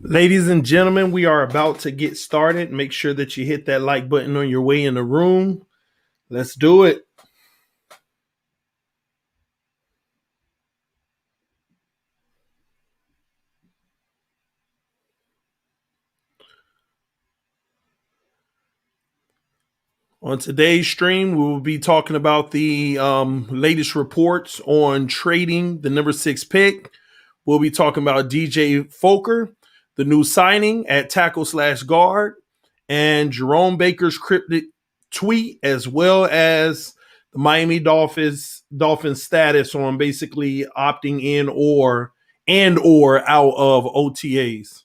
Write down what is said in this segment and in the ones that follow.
Ladies and gentlemen, we are about to get started. Make sure that you hit that like button on your way in the room. Let's do it. On today's stream, we will be talking about the latest reports on trading the number 6 pick. We'll be talking about DJ Fulker, the new signing at tackle/guard, and Jerome Baker's cryptic tweet, as well as the Miami Dolphins status on basically opting in or out of OTAs.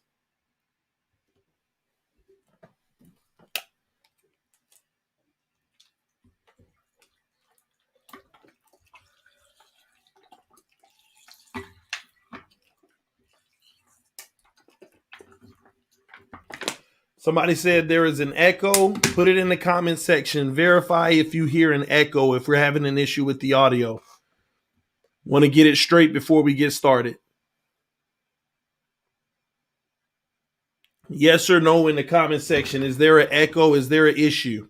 Somebody said there is an echo. Put it in the comment section. Verify if you hear an echo, if we're having an issue with the audio. Want to get it straight before we get started. Yes or no in the comment section. Is there an echo? Is there an issue?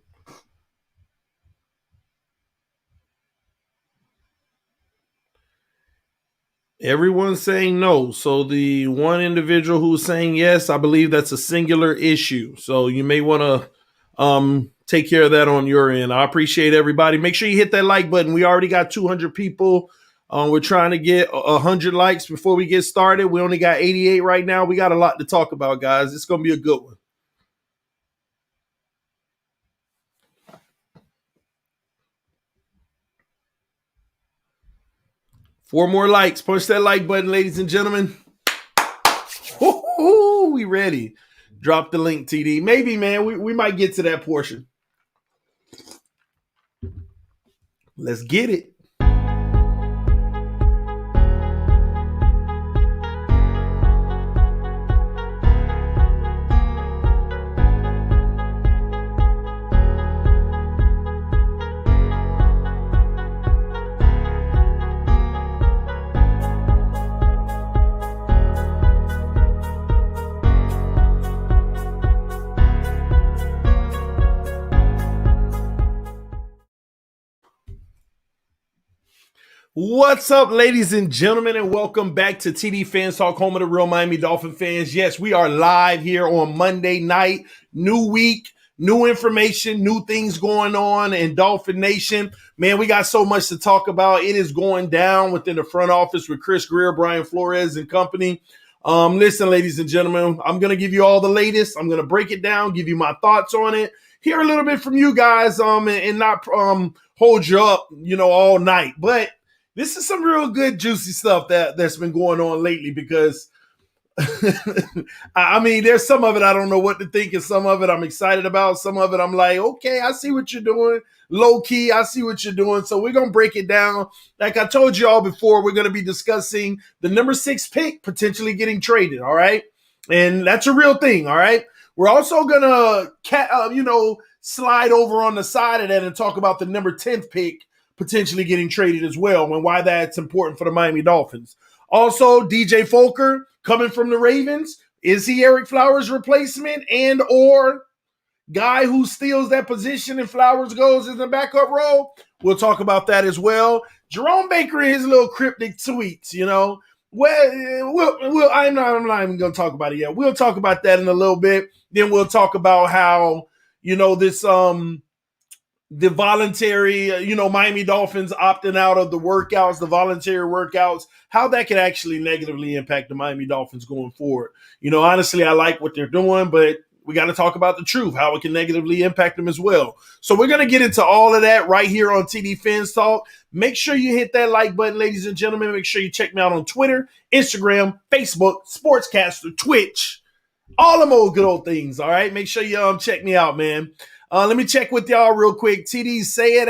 Everyone's saying no. So the one individual who's saying yes, I believe that's a singular issue. So you may want to take care of that on your end. I appreciate everybody. Make sure you hit that like button. We already got 200 people. We're trying to get 100 likes before we get started. We only got 88 right now. We got a lot to talk about, guys. It's going to be a good one. Four more likes. Push that like button, ladies and gentlemen. Woo-hoo, we ready. Drop the link, TD. Maybe, man, we might get to that portion. Let's get it. What's up, ladies and gentlemen, and welcome back to TDPHINSTALK, home of the real Miami Dolphin fans. Yes, we are live here on Monday night. New week, new information, new things going on in Dolphin Nation. Man, we got so much to talk about. It is going down within the front office with Chris Greer, Brian Flores, and company. Listen, ladies and gentlemen, I'm going to give you all the latest. I'm going to break it down, give you my thoughts on it, hear a little bit from you guys, and not hold you up, all night. But this is some real good, juicy stuff that's been going on lately because, I mean, there's some of it I don't know what to think, and some of it I'm excited about. Some of it I'm like, okay, I see what you're doing. Low key, I see what you're doing. So we're going to break it down. Like I told you all before, we're going to be discussing the number 6 pick potentially getting traded, all right? And that's a real thing, all right? We're also going to, slide over on the side of that and talk about the number 10th pick potentially getting traded as well, and why that's important for the Miami Dolphins. Also, DJ Fulker coming from the Ravens. Is he Eric Flowers' replacement and or guy who steals that position and Flowers goes in the backup role? We'll talk about that as well. Jerome Baker and his little cryptic tweets, I'm not even going to talk about it yet. We'll talk about that in a little bit. Then we'll talk about how, this the voluntary, Miami Dolphins opting out of the workouts, the voluntary workouts, how that could actually negatively impact the Miami Dolphins going forward. Honestly, I like what they're doing, but we got to talk about the truth, how it can negatively impact them as well. So we're going to get into all of that right here on TDPHINSTALK. Make sure you hit that like button, ladies and gentlemen. Make sure you check me out on Twitter, Instagram, Facebook, Sportscaster, Twitch, all them old good old things, all right? Make sure you check me out, man. Let me check with y'all real quick. TD say it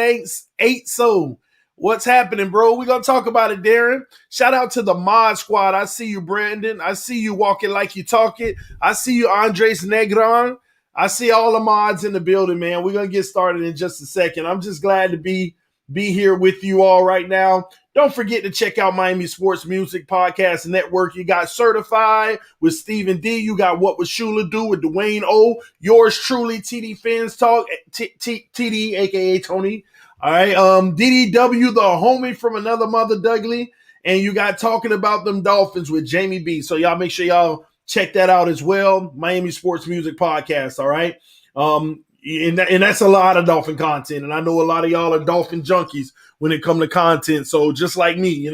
ain't so. What's happening, bro? We're going to talk about it, Darren. Shout out to the mod squad. I see you, Brandon. I see you walking like you talking. I see you, Andres Negron. I see all the mods in the building, man. We're going to get started in just a second. I'm just glad to be here with you all right now. Don't forget to check out Miami Sports Music Podcast Network. You got Certified with Stephen D. You got What Would Shula Do with Dwayne O. Yours truly, TD TD, aka Tony. All right. DDW, the homie from another mother, Dougley. And you got Talking About Them Dolphins with Jamie B. So y'all make sure y'all check that out as well. Miami Sports Music Podcast. All right. And that's a lot of Dolphin content. And I know a lot of y'all are Dolphin junkies when it comes to content. So just like me, I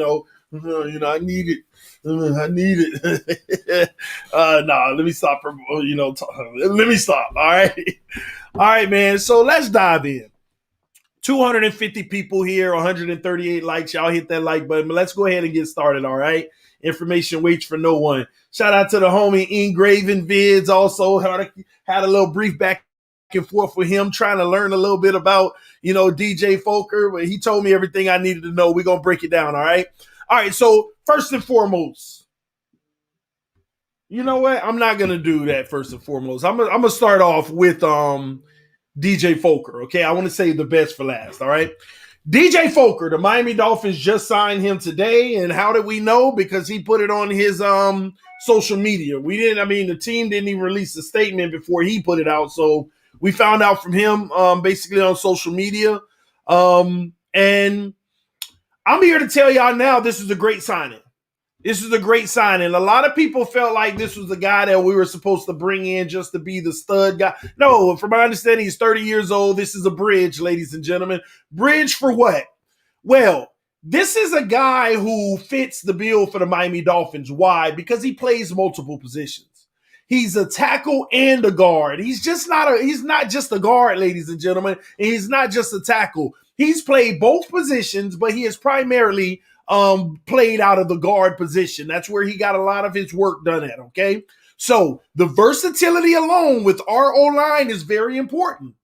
need it. I need it. Let me stop. Let me stop. All right. All right, man. So let's dive in. 250 people here, 138 likes. Y'all hit that like button. But let's go ahead and get started, all right? Information waits for no one. Shout out to the homie Engraven Vids. Also had a little brief back and forth with him, trying to learn a little bit about, DJ Fulker. But he told me everything I needed to know. We're going to break it down, all right? All right, so first and foremost, you know what? I'm not going to do that first and foremost. I'm going to start off with DJ Fulker, okay? I want to save the best for last, all right? DJ Fulker, the Miami Dolphins just signed him today, and how did we know? Because he put it on his social media. The team didn't even release a statement before he put it out, so we found out from him basically on social media. And I'm here to tell y'all now this is a great signing. This is a great signing. A lot of people felt like this was the guy that we were supposed to bring in just to be the stud guy. No, from my understanding, he's 30 years old. This is a bridge, ladies and gentlemen. Bridge for what? Well, this is a guy who fits the bill for the Miami Dolphins. Why? Because he plays multiple positions. He's a tackle and a guard. He's not just a guard, ladies and gentlemen. And he's not just a tackle. He's played both positions, but he is primarily played out of the guard position. That's where he got a lot of his work done at, okay? So the versatility alone with our O-line is very important.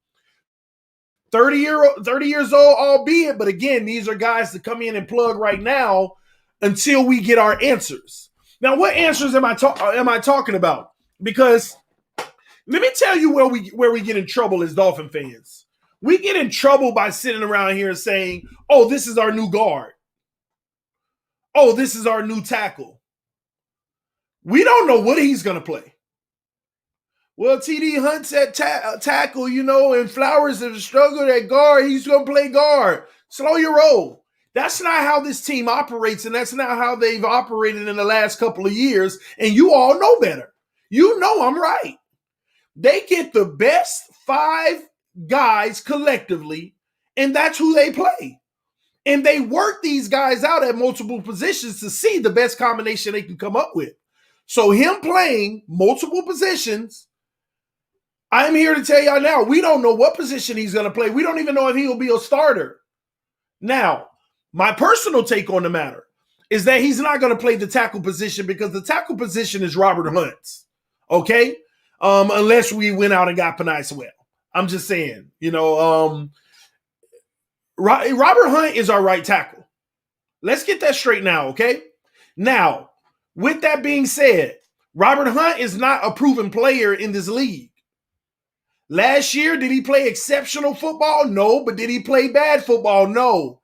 30 years old, albeit, but again, these are guys to come in and plug right now until we get our answers. Now, what answers am I talking about? Because let me tell you where we get in trouble as Dolphin fans. We get in trouble by sitting around here saying, oh, this is our new guard. Oh, this is our new tackle. We don't know what he's going to play. Well, TD Hunt's at tackle, and Flores has struggled at guard. He's going to play guard. Slow your roll. That's not how this team operates, and that's not how they've operated in the last couple of years, and you all know better. You know I'm right. They get the best 5 guys collectively, and that's who they play. And they work these guys out at multiple positions to see the best combination they can come up with. So him playing multiple positions, I'm here to tell y'all now, we don't know what position he's going to play. We don't even know if he will be a starter. Now, my personal take on the matter is that he's not going to play the tackle position because the tackle position is Robert Hunt's, okay? Unless we went out and got Penei Sewell. I'm just saying, Robert Hunt is our right tackle. Let's get that straight now, okay? Now, with that being said, Robert Hunt is not a proven player in this league. Last year, did he play exceptional football? No. But did he play bad football? No.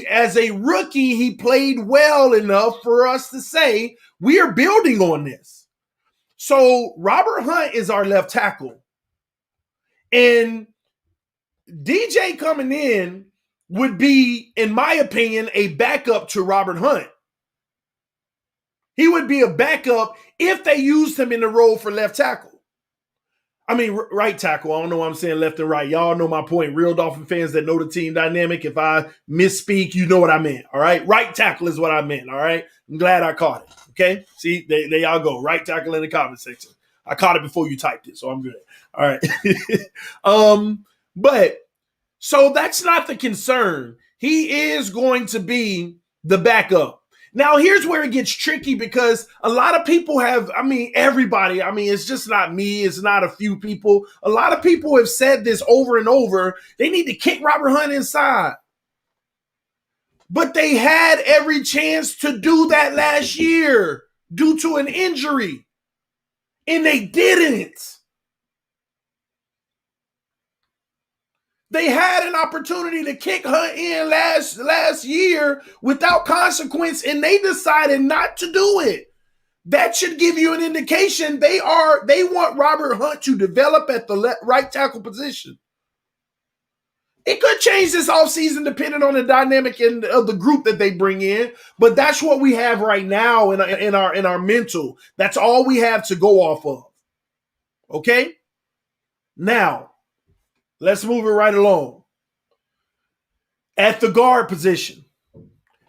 As a rookie, he played well enough for us to say we are building on this. So Robert Hunt is our left tackle. And DJ coming in would be, in my opinion, a backup to Robert Hunt. He would be a backup if they used him in the role for left tackle. Right tackle. I don't know why I'm saying left and right. Y'all know my point. Real Dolphin fans that know the team dynamic. If I misspeak, you know what I meant. All right. Right tackle is what I meant. All right. I'm glad I caught it. Okay. See, there y'all go. Right tackle in the comment section. I caught it before you typed it, so I'm good. All right. But so that's not the concern. He is going to be the backup. Now, here's where it gets tricky because a lot of people everybody, it's just not me. It's not a few people. A lot of people have said this over and over. They need to kick Robert Hunt inside. But they had every chance to do that last year due to an injury. And they didn't. They had an opportunity to kick her in last year without consequence, and they decided not to do it. That should give you an indication they want Robert Hunt to develop at the right tackle position. It could change this offseason depending on the dynamic of the group that they bring in, but that's what we have right now in our mental. That's all we have to go off of. Okay? Now, let's move it right along. At the guard position,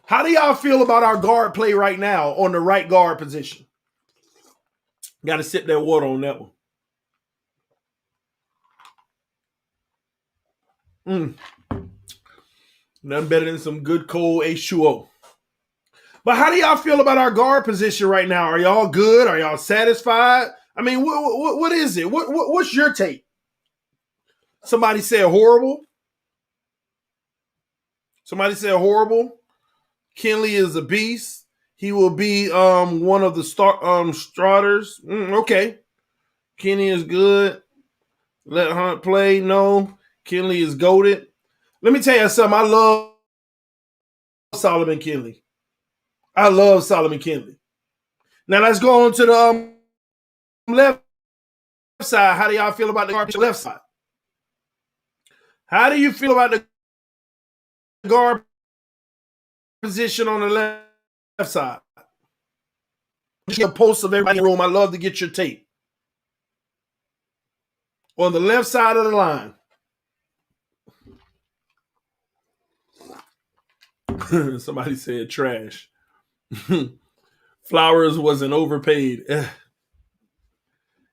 how do y'all feel about our guard play right now on the right guard position? Got to sip that water on that one. Nothing better than some good cold H2O. But how do y'all feel about our guard position right now? Are y'all good? Are y'all satisfied? I mean, what is it? What's your take? Somebody said horrible. Somebody said horrible. Kinley is a beast. He will be one of the starters. Okay. Kenny is good. Let Hunt play. No. Kinley is goated. Let me tell you something. I love Solomon Kinley. I love Solomon Kinley. Now let's go on to the left side. How do y'all feel about the left side? How do you feel about the guard position on the left side? Get a post of everybody in the room. I love to get your tape. On the left side of the line. Somebody said trash. Flowers wasn't overpaid.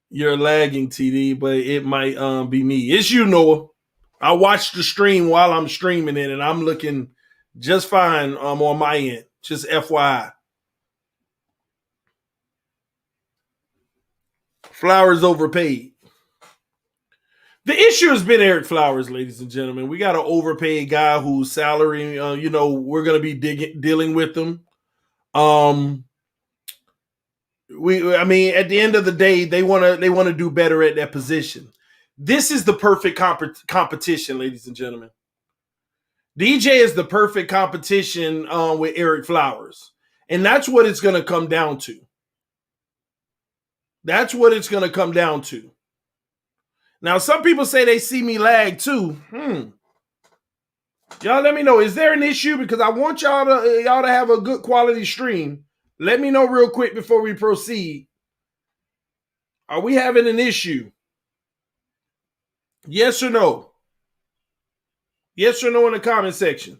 You're lagging, TD, but it might be me. It's you, Noah. I watched the stream while I'm streaming it, and I'm looking just fine on my end. Just FYI. Flowers overpaid. The issue has been Eric Flowers, ladies and gentlemen. We got an overpaid guy whose salary, we're going to be dealing with them. At the end of the day, they want to do better at that position. This is the perfect competition, ladies and gentlemen. DJ is the perfect competition with Eric Flowers. And that's what it's going to come down to. That's what it's going to come down to. Now, some people say they see me lag too. Y'all let me know. Is there an issue? Because I want y'all to have a good quality stream. Let me know real quick before we proceed. Are we having an issue? Yes or no? Yes or no in the comment section.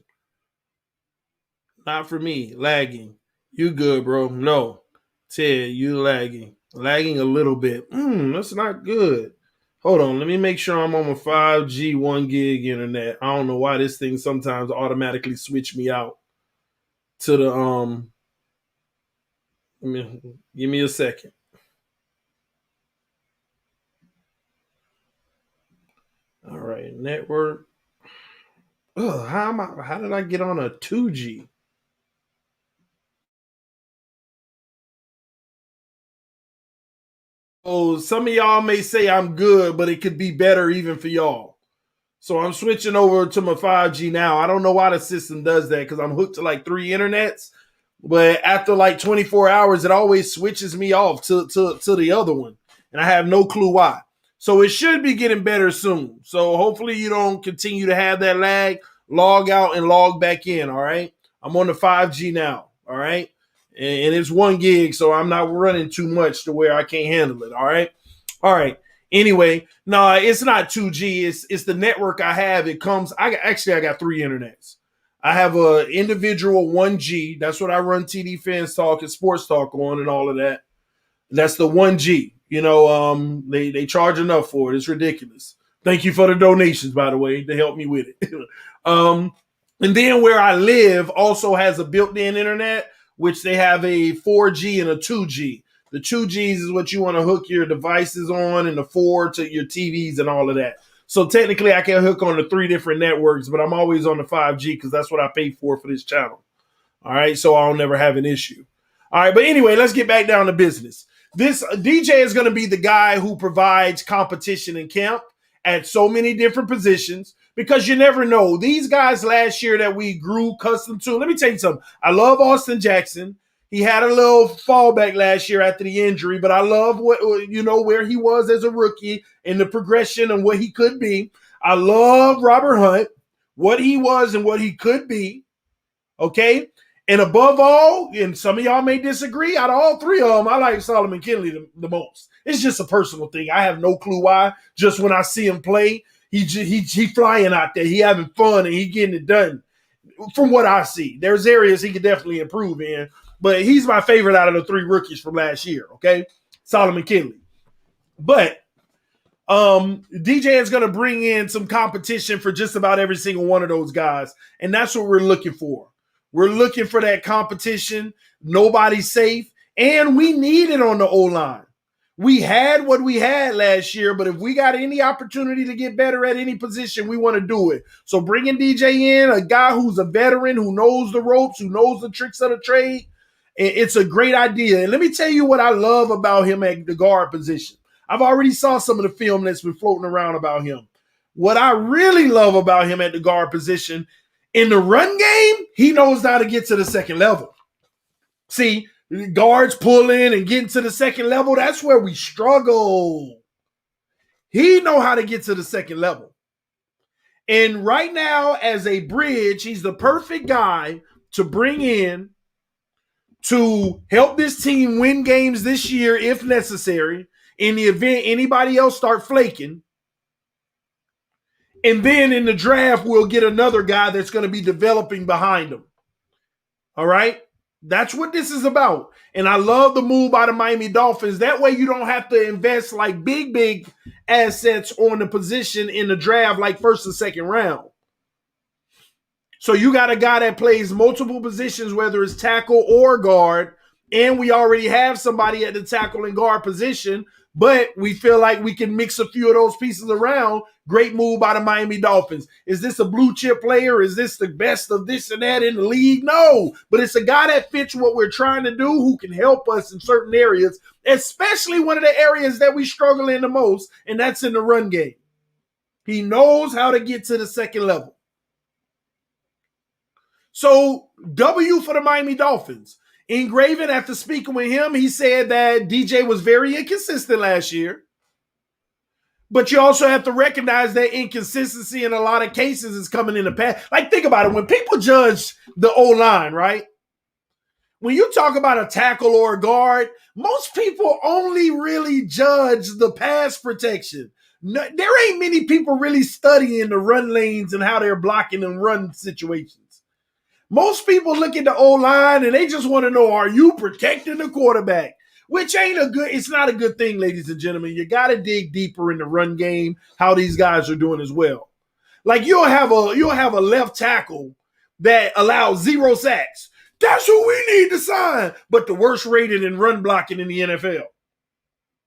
Not for me. Lagging. You good, bro. No. Ted, you lagging. Lagging a little bit. That's not good. Hold on. Let me make sure I'm on my 5G 1 gig internet. I don't know why this thing sometimes automatically switch me out to the give me a second. All right, network. Oh, how did I get on a 2G? Oh, some of y'all may say I'm good, but it could be better even for y'all. So I'm switching over to my 5G now. I don't know why the system does that because I'm hooked to like 3 internets. But after like 24 hours, it always switches me off to the other one. And I have no clue why. So it should be getting better soon. So hopefully you don't continue to have that lag. Log out and log back in, all right? I'm on the 5G now, all right? And it's 1 gig, so I'm not running too much to where I can't handle it, all right? All right. Anyway, no, it's not 2G. It's the network I have. It comes – I got 3 internets. I have an individual 1G. That's what I run TDPHINSTALK and Sports Talk on and all of that. That's the 1G. They charge enough for it. It's ridiculous. Thank you for the donations, by the way, to help me with it. And then where I live also has a built-in internet, which they have a 4G and a 2G. The 2Gs is what you want to hook your devices on, and the 4 to your TVs and all of that. So technically I can hook on the 3 different networks, but I'm always on the 5G because that's what I pay for this channel. All right, so I'll never have an issue. All right, but anyway, let's get back down to business. This DJ is going to be the guy who provides competition in camp, at so many different positions because you never know. These guys last year that we grew accustomed to, let me tell you something. I love Austin Jackson. He had a little fallback last year after the injury, but I love where he was as a rookie and the progression and what he could be. I love Robert Hunt, what he was and what he could be. Okay. And above all, and some of y'all may disagree, out of all three of them, I like Solomon Kindley the most. It's just a personal thing. I have no clue why. Just when I see him play, he flying out there. He having fun and he getting it done. From what I see, there's areas he could definitely improve in, but he's my favorite out of the three rookies from last year. Okay, Solomon Kindley. But DJ is going to bring in some competition for just about every single one of those guys, and that's what we're looking for. We're looking for that competition. Nobody's safe. And we need it on the O-line. We had what we had last year, but if we got any opportunity to get better at any position, we want to do it. So bringing DJ in, a guy who's a veteran, who knows the ropes, who knows the tricks of the trade, it's a great idea. And let me tell you what I love about him at the guard position. I've already saw some of the film that's been floating around about him. What I really love about him at the guard position, in the run game, he knows how to get to the second level. See, guards pull in and get into the second level. That's where we struggle. He know how to get to the second level. And right now, as a bridge, he's the perfect guy to bring in to help this team win games this year, if necessary, in the event anybody else start flaking. And then in the draft, we'll get another guy that's going to be developing behind him. All right? That's what this is about. And I love the move by the Miami Dolphins. That way you don't have to invest like big assets on the position in the draft like first and second round. So you got a guy that plays multiple positions, whether it's tackle or guard, and we already have somebody at the tackle and guard position, but we feel like we can mix a few of those pieces around. Great move by the Miami Dolphins. Is this a blue chip player? Is this the best of this and that in the league? No, but it's a guy that fits what we're trying to do, who can help us in certain areas, especially one of the areas that we struggle in the most, and that's in the run game. He knows how to get to the second level. So W for the Miami Dolphins. Engraven, after speaking with him, he said that DJ was very inconsistent last year. But you also have to recognize that inconsistency in a lot of cases is coming in the past. Like, think about it. When people judge the O-line, right? When you talk about a tackle or a guard, most people only really judge the pass protection. No, there ain't many people really studying the run lanes and how they're blocking and run situations. Most people look at the O-line and they just want to know, are you protecting the quarterback? Which it's not a good thing, ladies and gentlemen. You got to dig deeper in the run game, how these guys are doing as well. Like you'll have a left tackle that allows 0 sacks. That's who we need to sign, but the worst rated in run blocking in the NFL.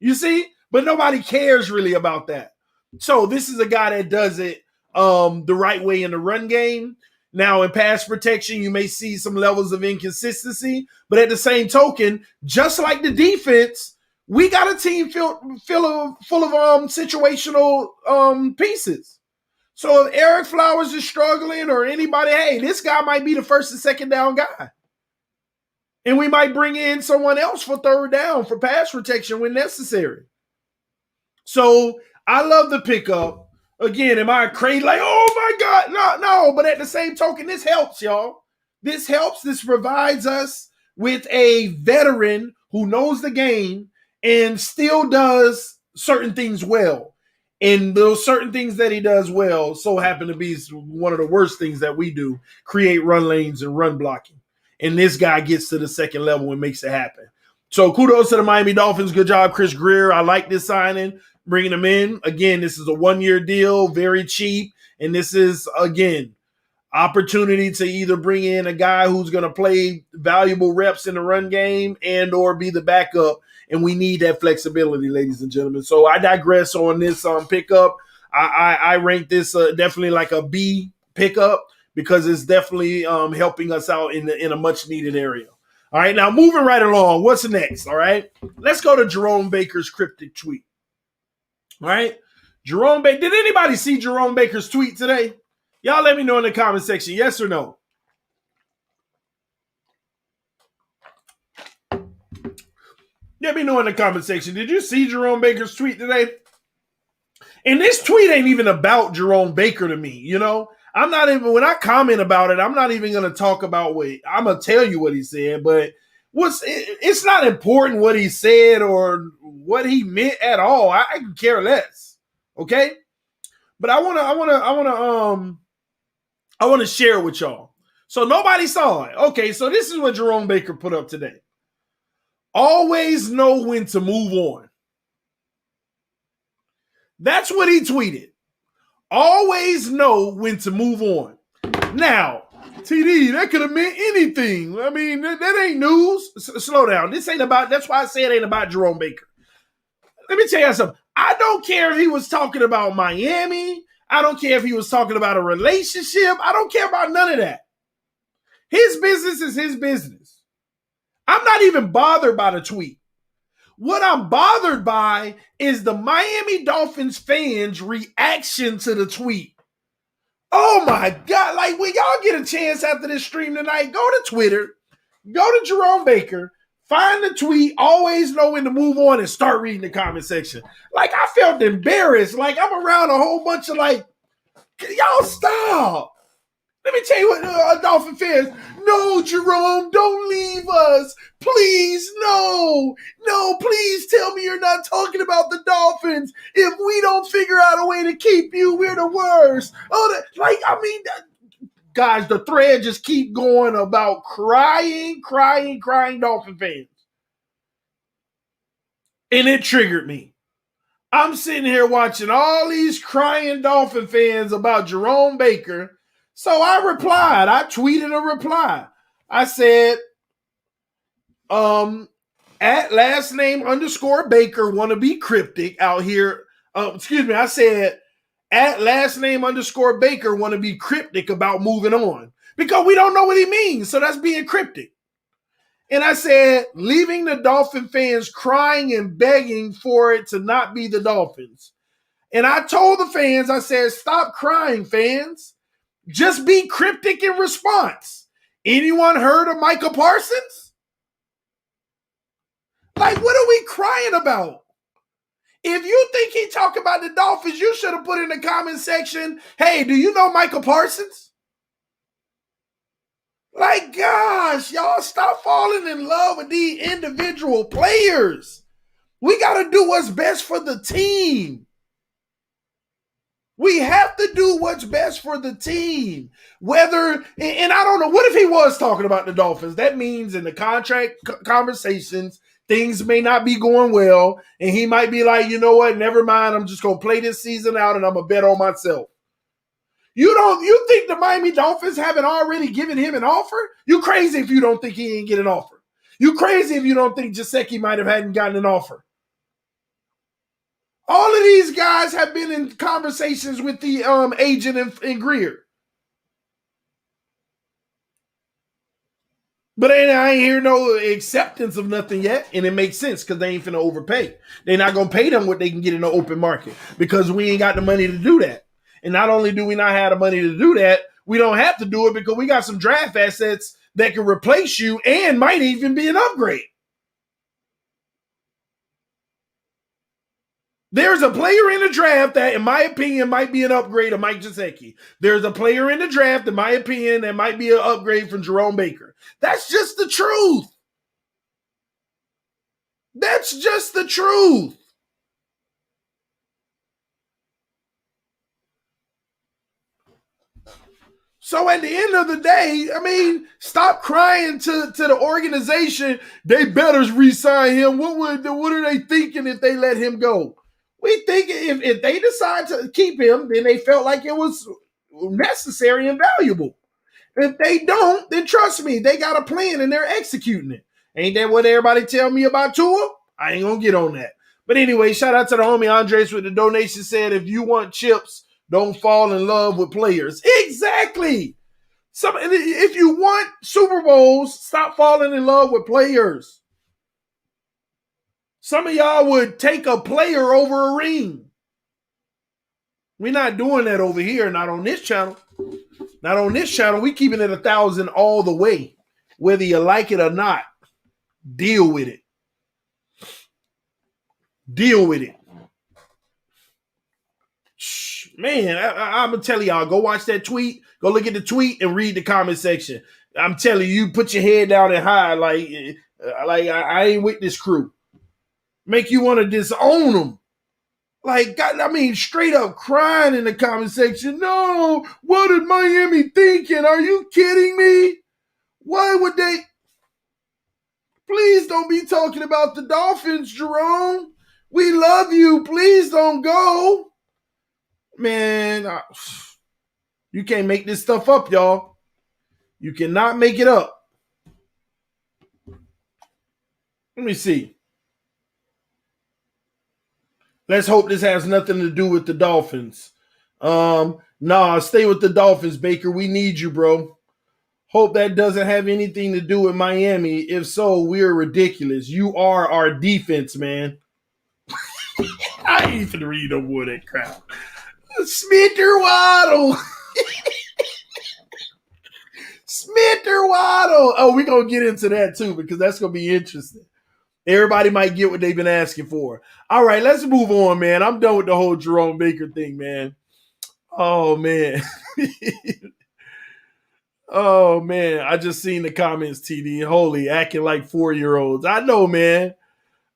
You see? But nobody cares really about that. So this is a guy that does it the right way in the run game. Now, in pass protection, you may see some levels of inconsistency, but at the same token, just like the defense, we got a team full of situational pieces. So if Eric Flowers is struggling or anybody, hey, this guy might be the first and second down guy. And we might bring in someone else for third down for pass protection when necessary. So I love the pickup. Again, am I crazy? Like, oh my God, no. But at the same token, this helps, y'all. This helps. This provides us with a veteran who knows the game and still does certain things well. And those certain things that he does well so happen to be one of the worst things that we do, create run lanes and run blocking. And this guy gets to the second level and makes it happen. So kudos to the Miami Dolphins. Good job, Chris Greer. I like this signing. Bringing them in. Again, this is a 1-year deal, very cheap. And this is, again, opportunity to either bring in a guy who's going to play valuable reps in the run game and or be the backup. And we need that flexibility, ladies and gentlemen. So I digress on this pickup. I rank this definitely like a B pickup because it's definitely helping us out in a much needed area. All right, now moving right along. What's next? All right, let's go to Jerome Baker's cryptic tweet. All right. Jerome Baker. Did anybody see Jerome Baker's tweet today? Y'all let me know in the comment section, yes or no. Let me know in the comment section. Did you see Jerome Baker's tweet today? And this tweet ain't even about Jerome Baker to me, you know? I'm not even, when I comment about it, I'm not even going to talk about what, I'm going to tell you what he said, but it's not important what he said or what he meant at all. I can care less. Okay? But I want to share with y'all. So nobody saw it. Okay, so this is what Jerome Baker put up today. Always know when to move on. That's what he tweeted. Always know when to move on. Now, TD, that could have meant anything. I mean, that ain't news. Slow down. This ain't about, that's why I say it ain't about Jerome Baker. Let me tell you something. I don't care if he was talking about Miami. I don't care if he was talking about a relationship. I don't care about none of that. His business is his business. I'm not even bothered by the tweet. What I'm bothered by is the Miami Dolphins fans' reaction to the tweet. Oh my God. Like, when y'all get a chance after this stream tonight, go to Twitter, go to Jerome Baker, find the tweet, always know when to move on, and start reading the comment section. Like, I felt embarrassed. Like, I'm around a whole bunch of, like, y'all stop. Let me tell you what, Dolphin fans. No, Jerome, don't leave us. Please, no. No, please tell me you're not talking about the Dolphins. If we don't figure out a way to keep you, we're the worst. Guys, the thread just keep going about crying Dolphin fans. And it triggered me. I'm sitting here watching all these crying Dolphin fans about Jerome Baker. So I replied. I tweeted a reply. I said, at last name _ Baker want to be cryptic out here. I said, at last name _ Baker want to be cryptic about moving on. Because we don't know what he means. So that's being cryptic. And I said, leaving the Dolphin fans crying and begging for it to not be the Dolphins. And I told the fans, I said, stop crying, fans. Just be cryptic in response. Anyone heard of Micah Parsons? Like, what are we crying about? If you think he talking about the Dolphins, you should have put in the comment section, hey, do you know Micah Parsons? Like, gosh, y'all stop falling in love with these individual players. We got to do what's best for the team. We have to do what's best for the team. Whether, and I don't know, what if he was talking about the Dolphins? That means in the contract conversations, things may not be going well, and he might be like, you know what, never mind, I'm just going to play this season out, and I'm going to bet on myself. You think the Miami Dolphins haven't already given him an offer? You crazy if you don't think he ain't get an offer. You crazy if you don't think Gesicki might have hadn't gotten an offer. All of these guys have been in conversations with the agent in Greer. But I ain't hear no acceptance of nothing yet, and it makes sense because they ain't finna overpay. They're not going to pay them what they can get in the open market because we ain't got the money to do that. And not only do we not have the money to do that, we don't have to do it because we got some draft assets that can replace you and might even be an upgrade. There's a player in the draft that, in my opinion, might be an upgrade of Mike Gesicki. There's a player in the draft, in my opinion, that might be an upgrade from Jerome Baker. That's just the truth. That's just the truth. So at the end of the day, I mean, stop crying to the organization. They better re-sign him. What are they thinking if they let him go? We think if they decide to keep him, then they felt like it was necessary and valuable. If they don't, then trust me, they got a plan and they're executing it. Ain't that what everybody tell me about Tua? I ain't gonna get on that. But anyway, shout out to the homie Andres with the donation. Said, if you want chips, don't fall in love with players. Exactly. If you want Super Bowls, stop falling in love with players. Some of y'all would take a player over a ring. We're not doing that over here, not on this channel. Not on this channel. We keeping it 1,000 all the way. Whether you like it or not, deal with it. Deal with it. Man, I'm going to tell y'all, go watch that tweet. Go look at the tweet and read the comment section. I'm telling you, put your head down and hide like I ain't with this crew. Make you want to disown them. Like, God, I mean, straight up crying in the comment section. No, what is Miami thinking? Are you kidding me? Why would they? Please don't be talking about the Dolphins, Jerome. We love you. Please don't go. Man, you can't make this stuff up, y'all. You cannot make it up. Let me see. Let's hope this has nothing to do with the Dolphins. Nah, stay with the Dolphins, Baker. We need you, bro. Hope that doesn't have anything to do with Miami. If so, we're ridiculous. You are our defense, man. I ain't even read no more of that crap. Smith or Waddle. Smith or Waddle. Oh, we're going to get into that too because that's going to be interesting. Everybody might get what they've been asking for. All right, let's move on, man. I'm done with the whole Jerome Baker thing, man. Oh, man. Oh, man. I just seen the comments, TD. Holy, acting like 4-year-olds. I know, man.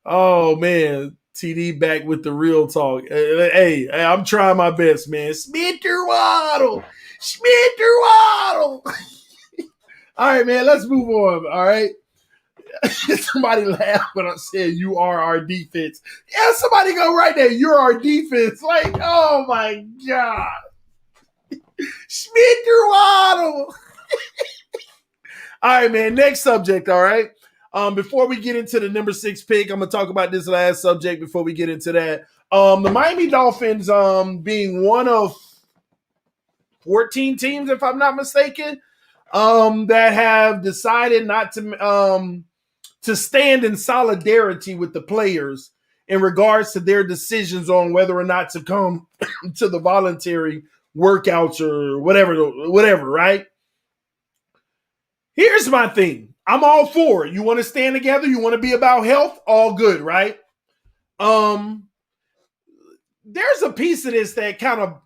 Oh, man. TD back with the real talk. Hey, I'm trying my best, man. Smith or Waddle. Smith or Waddle. All right, man. Let's move on. All right. Somebody laughed when I said you are our defense. Yeah, somebody go right there. You're our defense. Like, oh my God. Smith or Waddle. All right, man. Next subject. All right. Before we get into the number 6 pick, I'm gonna talk about this last subject before we get into that. The Miami Dolphins, being one of 14 teams, if I'm not mistaken, that have decided not to stand in solidarity with the players in regards to their decisions on whether or not to come to the voluntary workouts or whatever, right? Here's my thing. I'm all for it. You want to stand together? You want to be about health? All good, right? There's a piece of this that kind of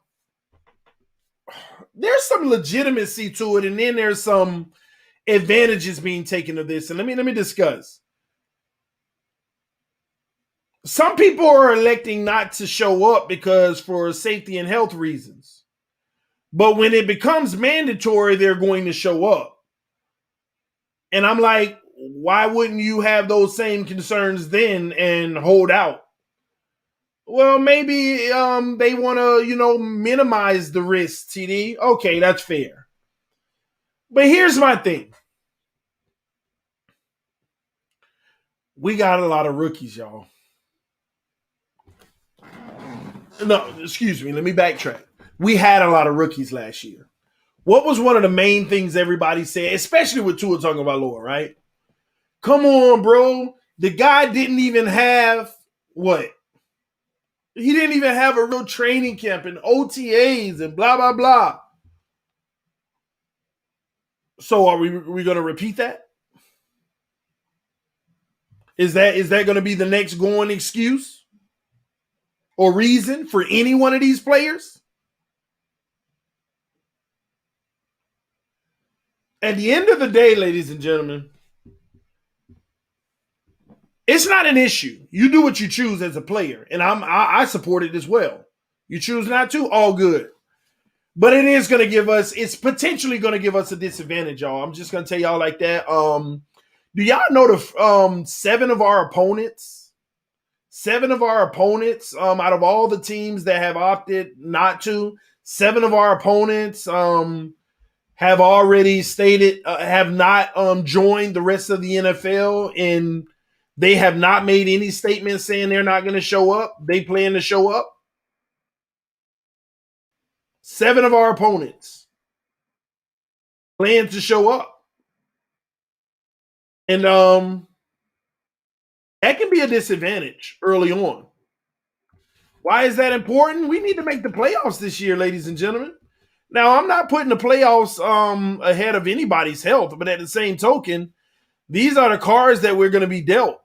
there's some legitimacy to it, and then there's some advantages being taken of this. And let me discuss. Some people are electing not to show up because for safety and health reasons. But when it becomes mandatory, they're going to show up. And I'm like, why wouldn't you have those same concerns then and hold out? Well, maybe they want to, minimize the risk, TD. Okay, that's fair. But here's my thing. We got a lot of rookies, y'all. No, excuse me. Let me backtrack. We had a lot of rookies last year. What was one of the main things everybody said, especially with Tua talking about Lord, right? Come on, bro. The guy didn't even have what? He didn't even have a real training camp and OTAs and blah, blah, blah. So are we going to repeat that? Is that going to be the next going excuse or reason for any one of these players? At the end of the day, ladies and gentlemen, it's not an issue. You do what you choose as a player, and I support it as well. You choose not to, all good. But it is going to give us, it's potentially going to give us a disadvantage, y'all. I'm just going to tell y'all like that. Do y'all know the 7 of our opponents out of all the teams that have opted not to, 7 of our opponents have already stated, have not joined the rest of the NFL, and they have not made any statements saying they're not going to show up. They plan to show up. 7 of our opponents plan to show up. And that can be a disadvantage early on. Why is that important? We need to make the playoffs this year, ladies and gentlemen. Now, I'm not putting the playoffs ahead of anybody's health, but at the same token, these are the cards that we're going to be dealt.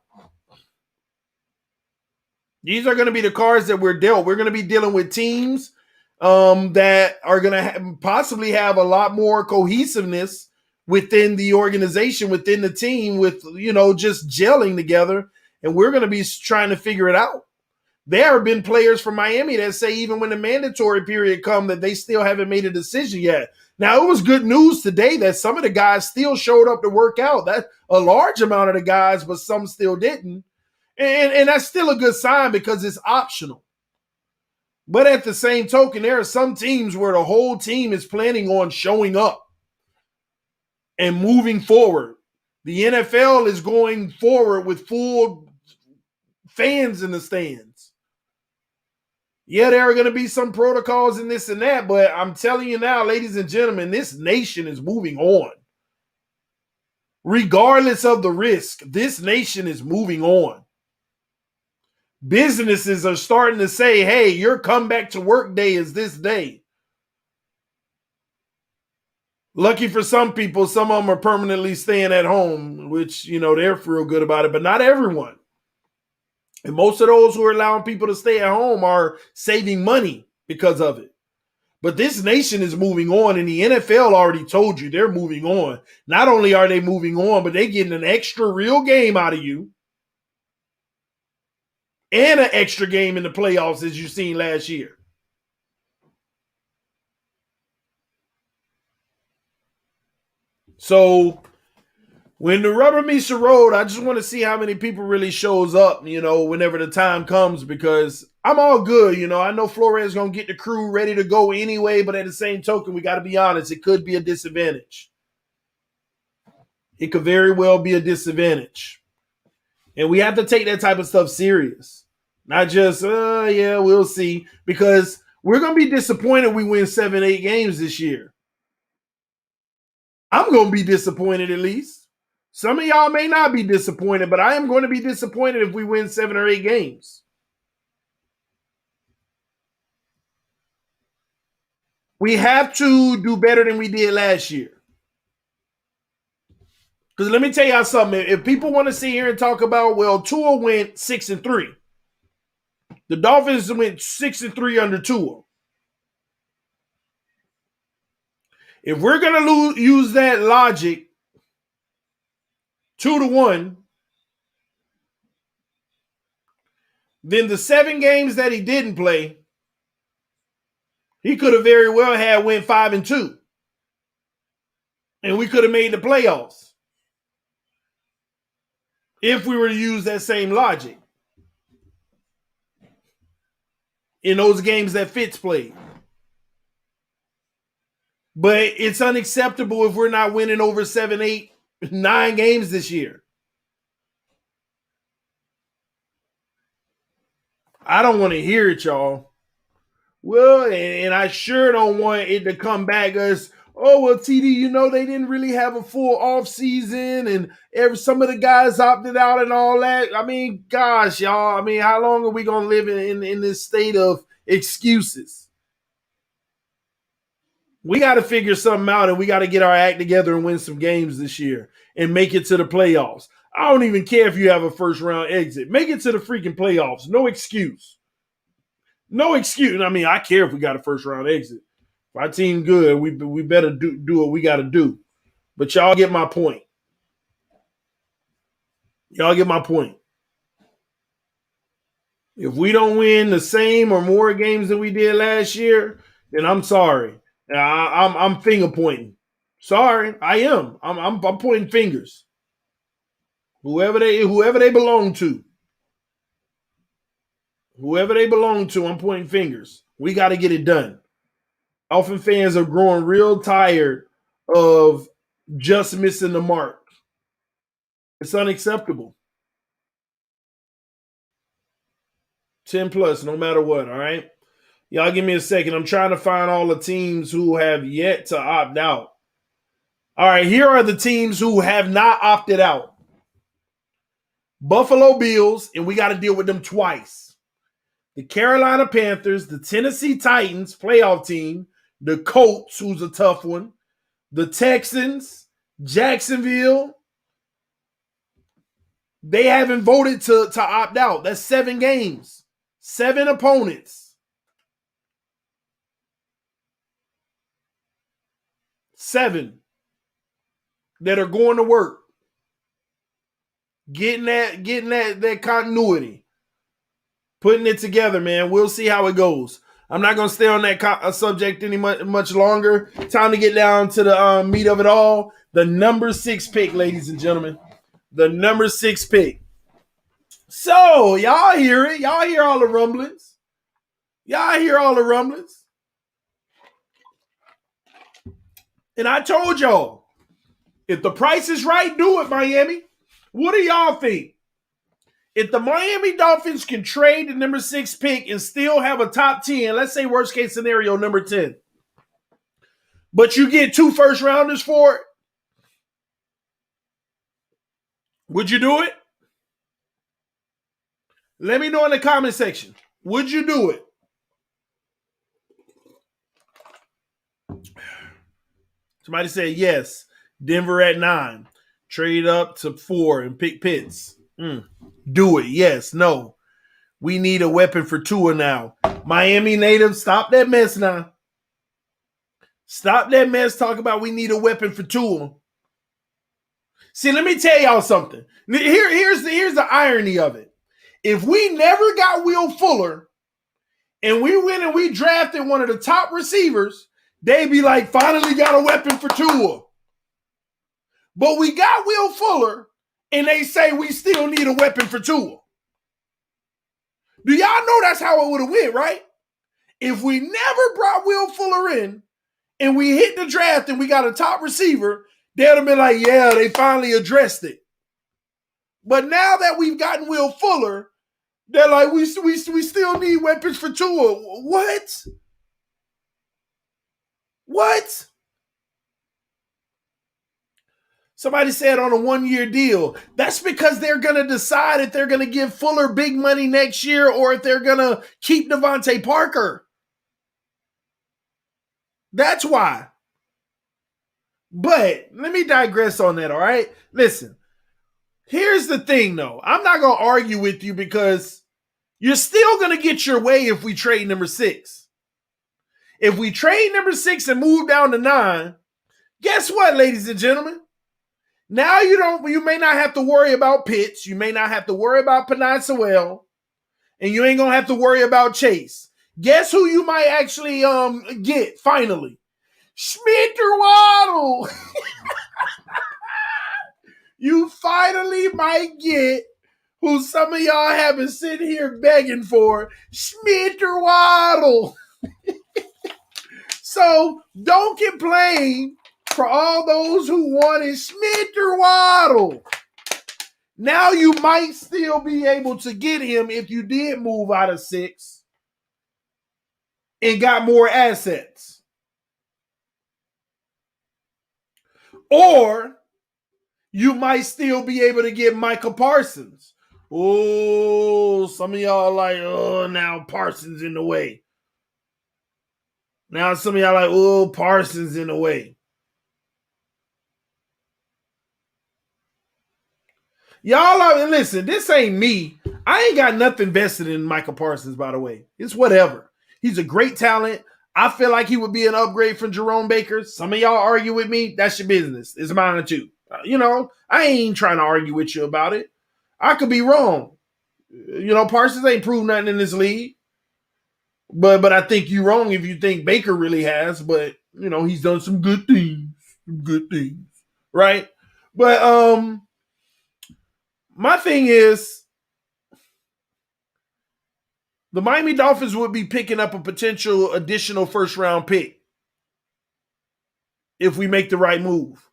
These are going to be the cards that we're dealt. We're going to be dealing with teams that are going to possibly have a lot more cohesiveness within the organization, within the team, with, just gelling together. And we're going to be trying to figure it out. There have been players from Miami that say even when the mandatory period come that they still haven't made a decision yet. Now, it was good news today that some of the guys still showed up to work out. That a large amount of the guys, but some still didn't. And that's still a good sign because it's optional. But at the same token, there are some teams where the whole team is planning on showing up and moving forward. The NFL is going forward with full fans in the stands. Yeah, there are going to be some protocols and this and that, but I'm telling you now, ladies and gentlemen, this nation is moving on. Regardless of the risk, this nation is moving on. Businesses are starting to say, hey, your comeback to work day is this day. Lucky for some people, some of them are permanently staying at home, which, they're real good about it, but not everyone. And most of those who are allowing people to stay at home are saving money because of it. But this nation is moving on, and the NFL already told you they're moving on. Not only are they moving on, but they're getting an extra real game out of you. And an extra game in the playoffs, as you've seen last year. So when the rubber meets the road, I just want to see how many people really shows up, whenever the time comes, because I'm all good. I know Flores is going to get the crew ready to go anyway, but at the same token, we got to be honest, it could be a disadvantage. It could very well be a disadvantage. And we have to take that type of stuff serious. Not just, yeah, we'll see. Because we're going to be disappointed we win 7-8 games this year. I'm going to be disappointed at least. Some of y'all may not be disappointed, but I am going to be disappointed if we win 7 or 8 games. We have to do better than we did last year. Because let me tell y'all something. If people want to sit here and talk about, well, Tua went 6-3. The Dolphins went 6-3 under Tua. If we're going to use that logic, 2-1, then the 7 games that he didn't play, he could have very well had went 5-2. And we could have made the playoffs if we were to use that same logic in those games that Fitz played. But it's unacceptable if we're not winning over 7, 8, 9 games this year. I don't want to hear it, y'all. Well, and I sure don't want it to come back as, oh, well, TD, they didn't really have a full off season and some of the guys opted out and all that. I mean, gosh, y'all. I mean, how long are we going to live in this state of excuses? We got to figure something out, and we got to get our act together and win some games this year and make it to the playoffs. I don't even care if you have a first-round exit. Make it to the freaking playoffs. No excuse. No excuse. I mean, I care if we got a first-round exit. If our team good, we better do what we got to do. But y'all get my point. Y'all get my point. If we don't win the same or more games than we did last year, then I'm sorry. I'm finger pointing. Sorry, I am. I'm pointing fingers. Whoever they belong to. Whoever they belong to, I'm pointing fingers. We got to get it done. Dolphin fans are growing real tired of just missing the mark. It's unacceptable. 10 plus, no matter what, all right? Y'all give me a second. I'm trying to find all the teams who have yet to opt out. All right, here are the teams who have not opted out. Buffalo Bills, and we got to deal with them twice. the Carolina Panthers, the Tennessee Titans, playoff team, the Colts, who's a tough one, the Texans, Jacksonville. They haven't voted to opt out. That's 7 games, 7 opponents. 7 that are going to work. Getting that continuity. Putting it together, man. We'll see how it goes. I'm not going to stay on that subject any much longer. Time to get down to the meat of it all. The number 6 pick, ladies and gentlemen. The number 6 pick. So, y'all hear it. Y'all hear all the rumblings. And I told y'all, if the price is right, do it, Miami. What do y'all think? If the Miami Dolphins can trade the number 6 pick and still have a top 10, let's say worst case scenario, number 10, but you get 2 first rounders for it, would you do it? Let me know in the comment section. Would you do it? Somebody said yes. Denver at 9. Trade up to 4 and pick Pitts. Do it. Yes. No. We need a weapon for Tua now. Miami native, stop that mess now. Stop that mess. Talk about we need a weapon for Tua. See, let me tell y'all something. Here's the irony of it. If we never got Will Fuller and we went and we drafted one of the top receivers, they'd be like, finally got a weapon for Tua. But we got Will Fuller, and they say we still need a weapon for Tua. Do y'all know that's how it would have went, right? If we never brought Will Fuller in, and we hit the draft and we got a top receiver, they'd have been like, yeah, they finally addressed it. But now that we've gotten Will Fuller, they're like, we still need weapons for Tua. What? What? Somebody said on a 1-year deal. That's because they're going to decide if they're going to give Fuller big money next year or if they're going to keep Devontae Parker. That's why. But let me digress on that, all right? Listen, here's the thing, though. I'm not going to argue with you because you're still going to get your way if we trade number 6. If we trade number 6 and move down to 9, guess what, ladies and gentlemen? Now you may not have to worry about Pitts. You may not have to worry about Penei Sewell. And you ain't going to have to worry about Chase. Guess who you might actually get finally? Schmidt-Waddle. You finally might get who some of y'all have been sitting here begging for, Schmidt-Waddle. So don't complain for all those who wanted Schmidt-Waddle. Now you might still be able to get him if you did move out of 6 and got more assets. Or you might still be able to get Micah Parsons. Oh, some of y'all like, oh, now Parsons in the way. Now some of y'all like, oh, Parsons in the way. Y'all are, listen, this ain't me. I ain't got nothing vested in Micah Parsons, by the way. It's whatever. He's a great talent. I feel like he would be an upgrade from Jerome Baker. Some of y'all argue with me. That's your business. It's mine too. I ain't trying to argue with you about it. I could be wrong. Parsons ain't proved nothing in this league. But I think you're wrong if you think Baker really has. But, he's done some good things. Right? But my thing is, the Miami Dolphins would be picking up a potential additional first-round pick if we make the right move.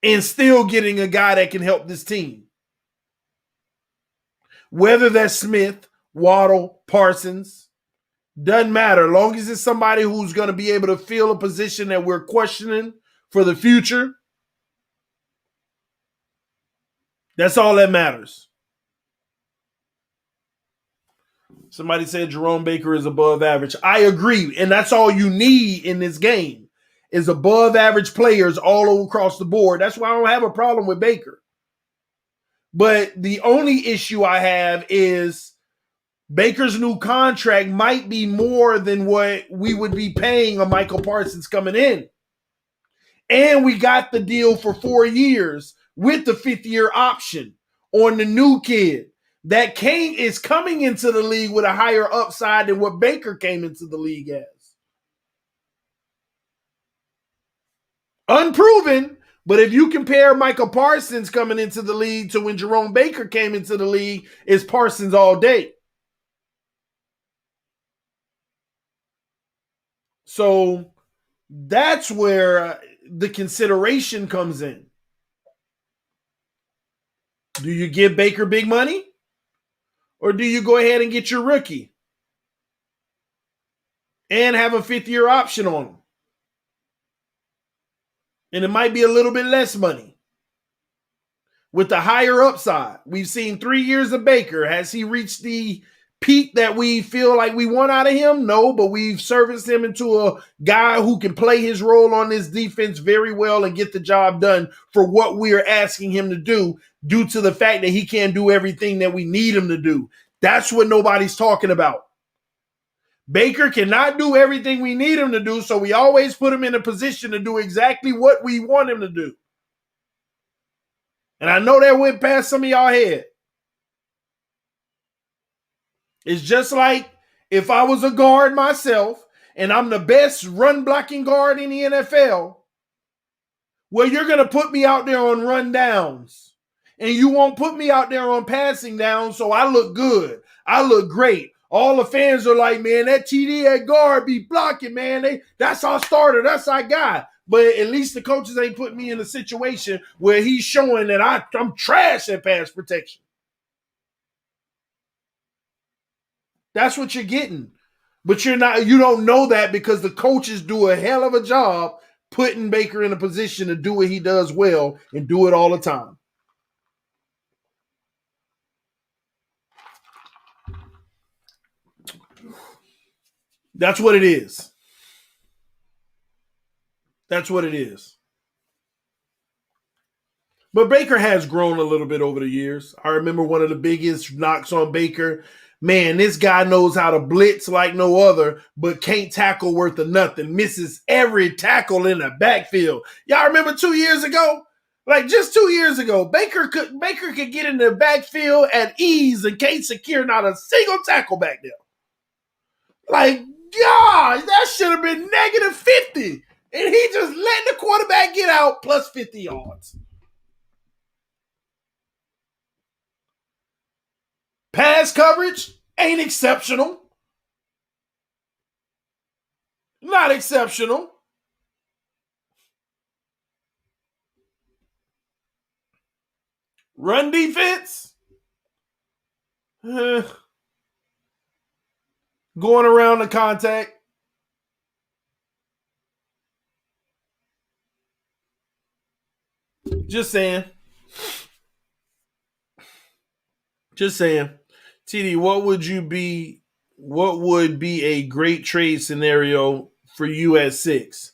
And still getting a guy that can help this team. Whether that's Smith, Waddle, Parsons, doesn't matter. As long as it's somebody who's going to be able to fill a position that we're questioning for the future, that's all that matters. Somebody said Jerome Baker is above average. I agree. And that's all you need in this game is above average players all across the board. That's why I don't have a problem with Baker. But the only issue I have is Baker's new contract might be more than what we would be paying a Michael Parsons coming in. And we got the deal for 4 years with the 5th-year option on the new kid that is coming into the league with a higher upside than what Baker came into the league as. Unproven, but if you compare Michael Parsons coming into the league to when Jerome Baker came into the league, it's Parsons all day. So that's where the consideration comes in. Do you give Baker big money? Or do you go ahead and get your rookie and have a 5th-year option on him? And it might be a little bit less money with the higher upside. We've seen 3 years of Baker. Has he reached the peak that we feel like we want out of him? No, but we've serviced him into a guy who can play his role on this defense very well and get the job done for what we are asking him to do due to the fact that he can't do everything that we need him to do. That's what nobody's talking about. Baker cannot do everything we need him to do, so we always put him in a position to do exactly what we want him to do. And I know that went past some of y'all head. It's just like if I was a guard myself and I'm the best run blocking guard in the NFL, well, you're going to put me out there on run downs. And you won't put me out there on passing downs, so I look good. I look great. All the fans are like, man, that TD at guard be blocking, man. That's our starter. That's our guy. But at least the coaches ain't putting me in a situation where he's showing that I'm trash at pass protection. That's what you're getting. But you don't know that because the coaches do a hell of a job putting Baker in a position to do what he does well and do it all the time. That's what it is. That's what it is. But Baker has grown a little bit over the years. I remember one of the biggest knocks on Baker. Man, this guy knows how to blitz like no other, but can't tackle worth of nothing. Misses every tackle in the backfield. Y'all remember 2 years ago? Like just 2 years ago, Baker could get in the backfield at ease and can't secure not a single tackle back there. Like, God, that should have been negative 50. And he just letting the quarterback get out plus 50 yards. Pass coverage ain't exceptional. Not exceptional. Run defense. Going around the contact. Just saying. TD, what would be a great trade scenario for you at 6?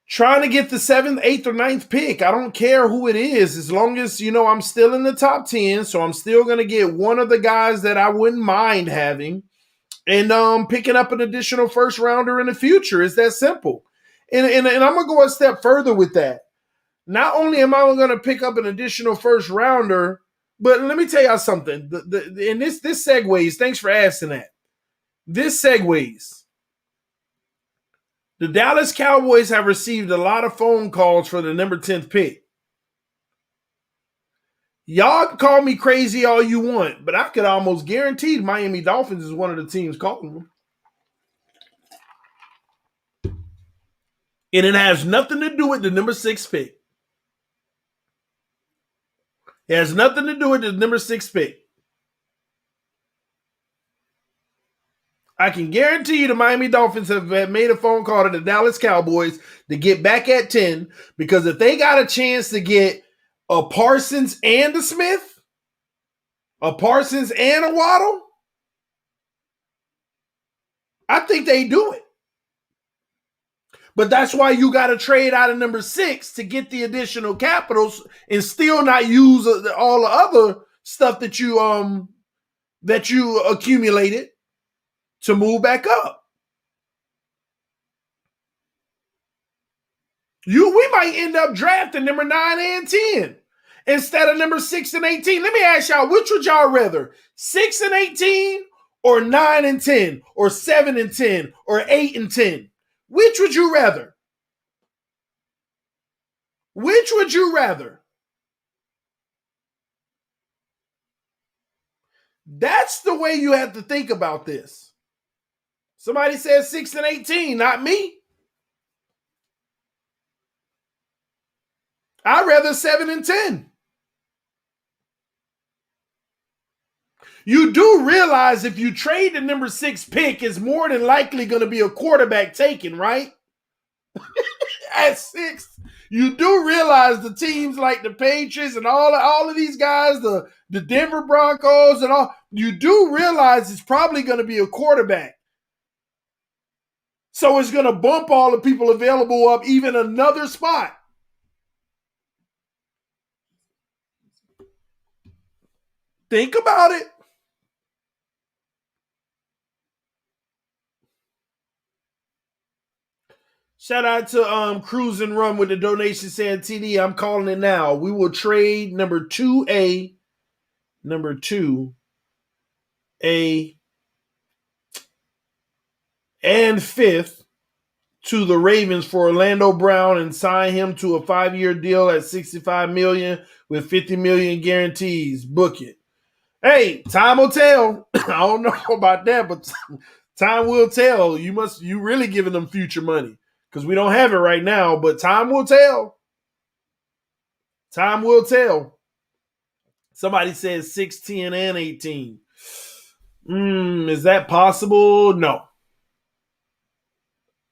Trying to get the 7th, 8th, or 9th pick. I don't care who it is, as long as, I'm still in the top 10, so I'm still going to get one of the guys that I wouldn't mind having and picking up an additional first rounder in the future. It's that simple. And I'm going to go a step further with that. Not only am I going to pick up an additional first rounder, but let me tell y'all something. And this segues. Thanks for asking that. This segues. The Dallas Cowboys have received a lot of phone calls for the number 10th pick. Y'all can call me crazy all you want, but I could almost guarantee the Miami Dolphins is one of the teams calling them. And it has nothing to do with the number 6 pick. It has nothing to do with the number 6 pick. I can guarantee you the Miami Dolphins have made a phone call to the Dallas Cowboys to get back at 10, because if they got a chance to get a Parsons and a Smith, a Parsons and a Waddle, I think they do it. But that's why you got to trade out of number 6 to get the additional capitals and still not use all the other stuff that you accumulated to move back up. We might end up drafting number 9 and 10 instead of number 6 and 18. Let me ask y'all, which would y'all rather? 6 and 18 or 9 and 10 or 7 and 10 or 8 and 10? Which would you rather? Which would you rather? That's the way you have to think about this. Somebody said 6 and 18, not me. I'd rather 7 and 10. You do realize if you trade the number 6 pick, it's more than likely going to be a quarterback taken, right? At 6. You do realize the teams like the Patriots and all of these guys, the Denver Broncos and all, you do realize it's probably going to be a quarterback. So it's going to bump all the people available up even another spot. Think about it. Shout out to Cruise and Run with the donation saying, TD, I'm calling it now. We will trade number 2A, and 5th to the Ravens for Orlando Brown and sign him to a 5-year deal at $65 million with $50 million guarantees. Book it. Hey, time will tell. I don't know about that, but time will tell. You really giving them future money because we don't have it right now, but time will tell. Time will tell. Somebody says 16 and 18. Is that possible? No.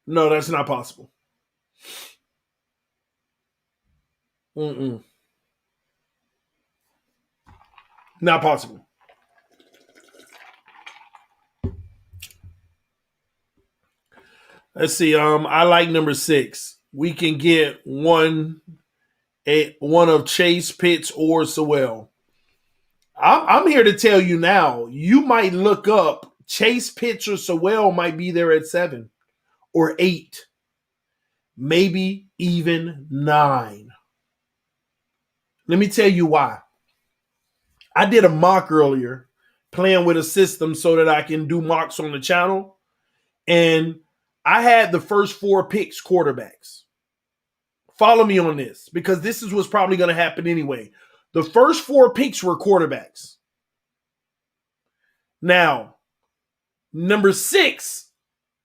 No, that's not possible. Not possible. Let's see. I like number 6. We can get one of Chase, Pitts, or Sewell. I'm here to tell you now. You might look up Chase, Pitts, or Sewell might be there at 7 or 8, maybe even 9. Let me tell you why. I did a mock earlier, playing with a system so that I can do mocks on the channel, and I had the first 4 picks quarterbacks. Follow me on this because this is what's probably going to happen anyway. The first 4 picks were quarterbacks. Now, number 6,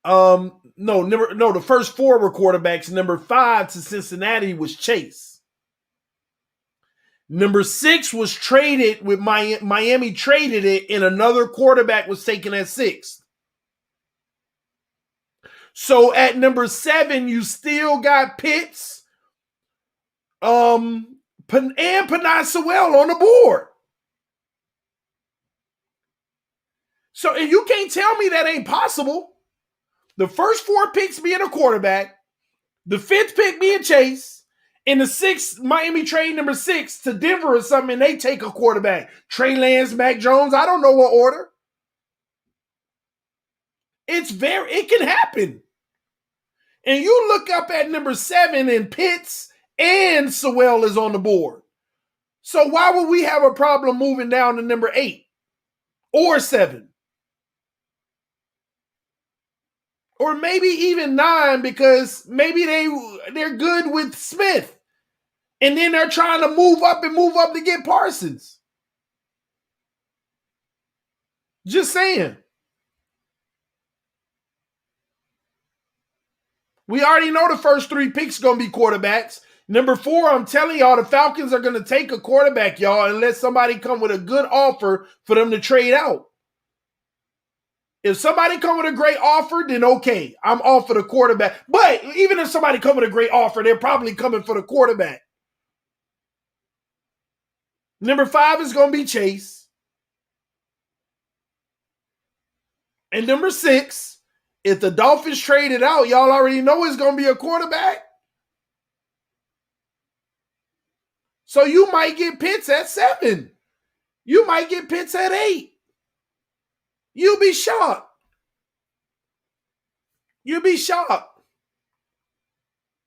the first 4 were quarterbacks. Number 5 to Cincinnati was Chase. Number 6 was traded with Miami traded it, and another quarterback was taken at 6. So at number 7, you still got Pitts, and Penei Sewell on the board. So, and you can't tell me that ain't possible. The first 4 picks being a quarterback, the 5th pick being Chase, and the 6th, Miami trade number 6 to Denver or something, and they take a quarterback. Trey Lance, Mac Jones, I don't know what order. It can happen. And you look up at number 7 and Pitts and Sewell is on the board. So why would we have a problem moving down to number 8 or 7? Or maybe even 9 because maybe they're good with Smith. And then they're trying to move up to get Parsons. Just saying. We already know the first 3 picks are going to be quarterbacks. Number 4, I'm telling y'all, the Falcons are going to take a quarterback, y'all, unless somebody come with a good offer for them to trade out. If somebody come with a great offer, then okay, I'm all for the quarterback. But even if somebody come with a great offer, they're probably coming for the quarterback. Number 5 is going to be Chase. And number 6 If the Dolphins trade it out, y'all already know it's going to be a quarterback. So you might get Pitts at 7. You might get Pitts at 8. You'll be shocked. You'll be shocked.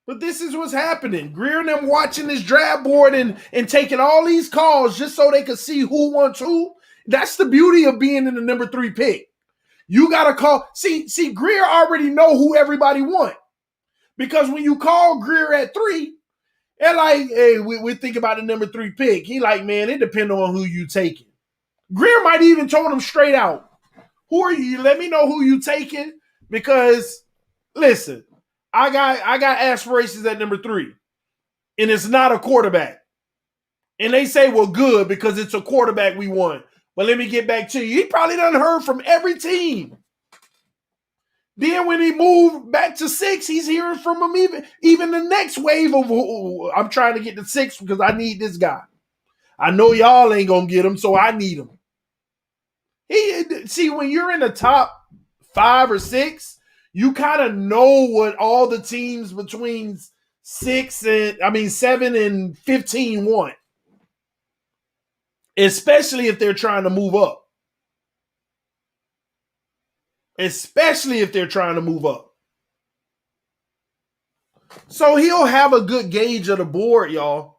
But this is what's happening. Greer and them watching this draft board and taking all these calls just so they could see who wants who. That's the beauty of being in the number 3 pick. You got to call. See, Greer already know who everybody want. Because when you call Greer at 3, they're like, hey, we think about the number 3 pick. He like, man, it depends on who you taking. Greer might even told him straight out, who are you? Let me know who you taking. Because, listen, I got aspirations at number 3, and it's not a quarterback. And they say, well, good, because it's a quarterback we want. But let me get back to you. He probably done heard from every team. Then when he moved back to 6, he's hearing from him even the next wave of, I'm trying to get to 6 because I need this guy. I know y'all ain't going to get him, so I need him. See, when you're in the top 5 or 6, you kind of know what all the teams between 7 and 15 want. Especially if they're trying to move up. So he'll have a good gauge of the board, y'all.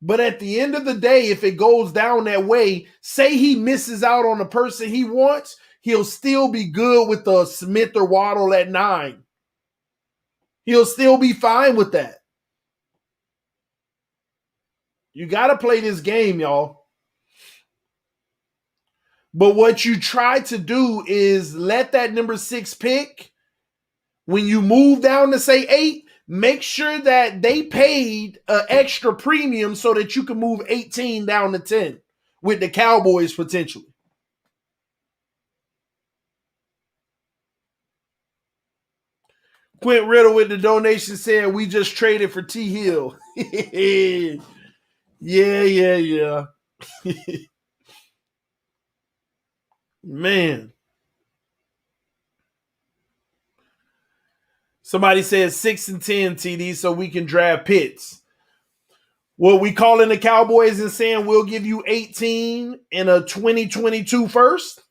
But at the end of the day, if it goes down that way, say he misses out on the person he wants, he'll still be good with the Smith or Waddle at 9. He'll still be fine with that. You got to play this game, y'all. But what you try to do is let that number 6 pick, when you move down to, say, 8, make sure that they paid an extra premium so that you can move 18 down to 10 with the Cowboys potentially. Quint Riddle with the donation said, we just traded for T. Hill. Yeah. Man. Somebody says 6 and 10, TD, so we can draft Pitts. Well, we calling the Cowboys and saying we'll give you 18 in a 2022 first?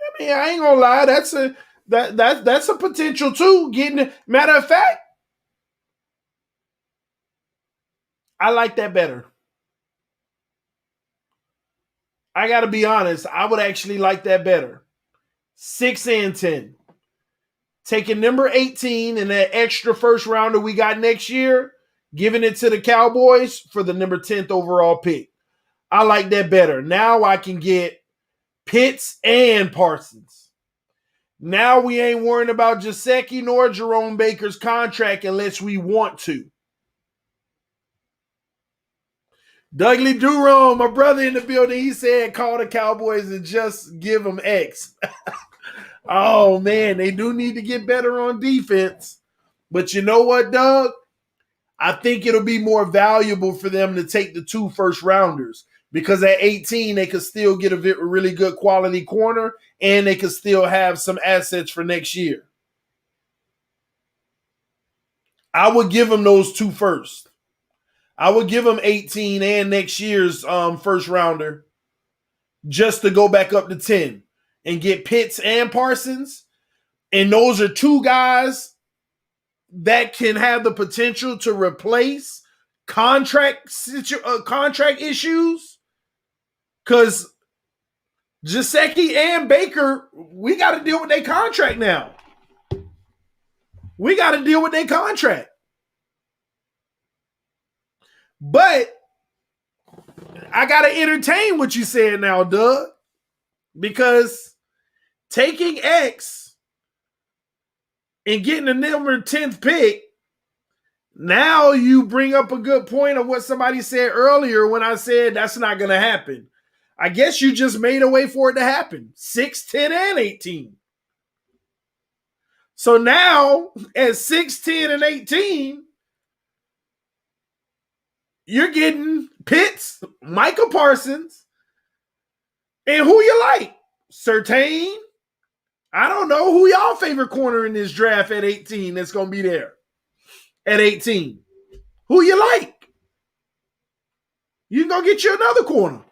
I mean, I ain't gonna lie, that's a potential too. Matter of fact, I like that better. I gotta be honest, I would actually like that better. 6 and 10. Taking number 18 and that extra first rounder we got next year, giving it to the Cowboys for the number 10th overall pick. I like that better. Now I can get Pitts and Parsons. Now we ain't worrying about Gesicki nor Jerome Baker's contract unless we want to. Dougley Durham, my brother in the building, he said call the Cowboys and just give them X. Oh, man, they do need to get better on defense. But you know what, Doug? I think it'll be more valuable for them to take the 2 first rounders because at 18, they could still get a really good quality corner and they could still have some assets for next year. I would give them those 2 first. I would give them 18 and next year's first rounder just to go back up to 10 and get Pitts and Parsons. And those are 2 guys that can have the potential to replace contract issues. Because Gesicki and Baker, we got to deal with their contract now. But I got to entertain what you said now, Doug. Because taking X and getting the number 10th pick, now you bring up a good point of what somebody said earlier when I said that's not going to happen. I guess you just made a way for it to happen. 6, 10, and 18. So now at 6, 10, and 18, you're getting Pitts, Micah Parsons, and who you like. Surtain? I don't know who y'all favorite corner in this draft at 18 that's going to be there at 18. Who you like? You can go get you another corner.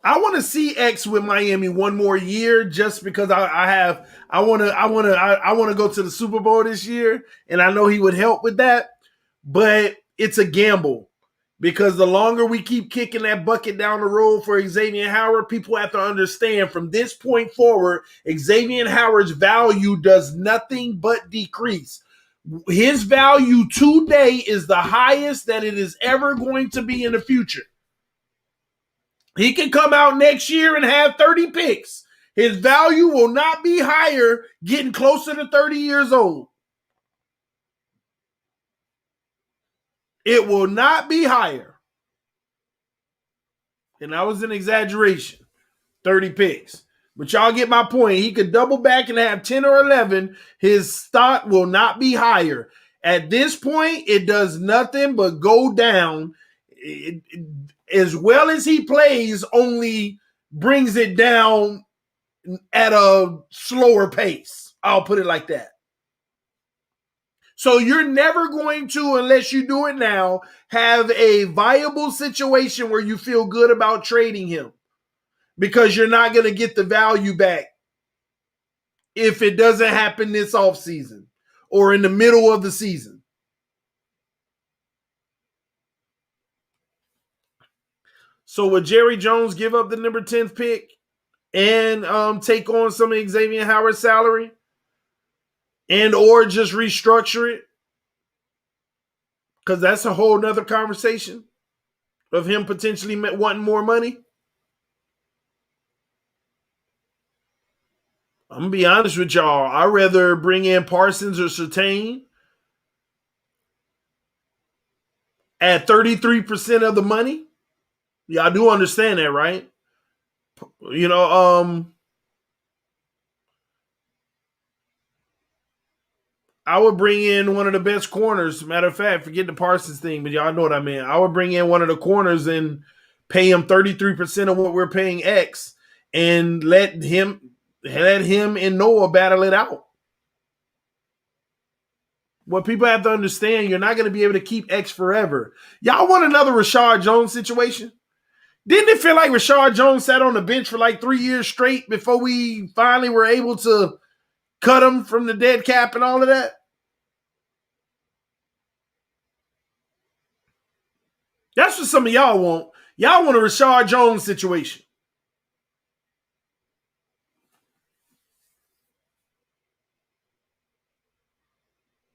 I want to see X with Miami one more year just because I want to go to the Super Bowl this year, and I know he would help with that, but it's a gamble because the longer we keep kicking that bucket down the road for Xavien Howard, people have to understand from this point forward, Xavien Howard's value does nothing but decrease. His value today is the highest that it is ever going to be in the future. He can come out next year and have 30 picks. His value will not be higher getting closer to 30 years old. It will not be higher. And that was an exaggeration. 30 picks. But y'all get my point. He could double back and have 10 or 11. His stock will not be higher. At this point, it does nothing but go down. As well as he plays, only brings it down at a slower pace. I'll put it like that. So you're never going to, unless you do it now, have a viable situation where you feel good about trading him because you're not going to get the value back if it doesn't happen this offseason or in the middle of the season. So would Jerry Jones give up the number 10th pick and take on some of Xavien Howard's salary and or just restructure it? Because that's a whole nother conversation of him potentially wanting more money. I'm going to be honest with y'all. I'd rather bring in Parsons or Surtain at 33% of the money. Y'all do understand that, right? You know, I would bring in one of the best corners. Matter of fact, forget the Parsons thing, but y'all know what I mean. I would bring in one of the corners and pay him 33% of what we're paying X and let him and Noah battle it out. What people have to understand, you're not going to be able to keep X forever. Y'all want another Rashard Jones situation? Didn't it feel like Rashard Jones sat on the bench for like 3 years straight before we finally were able to cut him from the dead cap and all of that? That's what some of y'all want. Y'all want a Rashard Jones situation.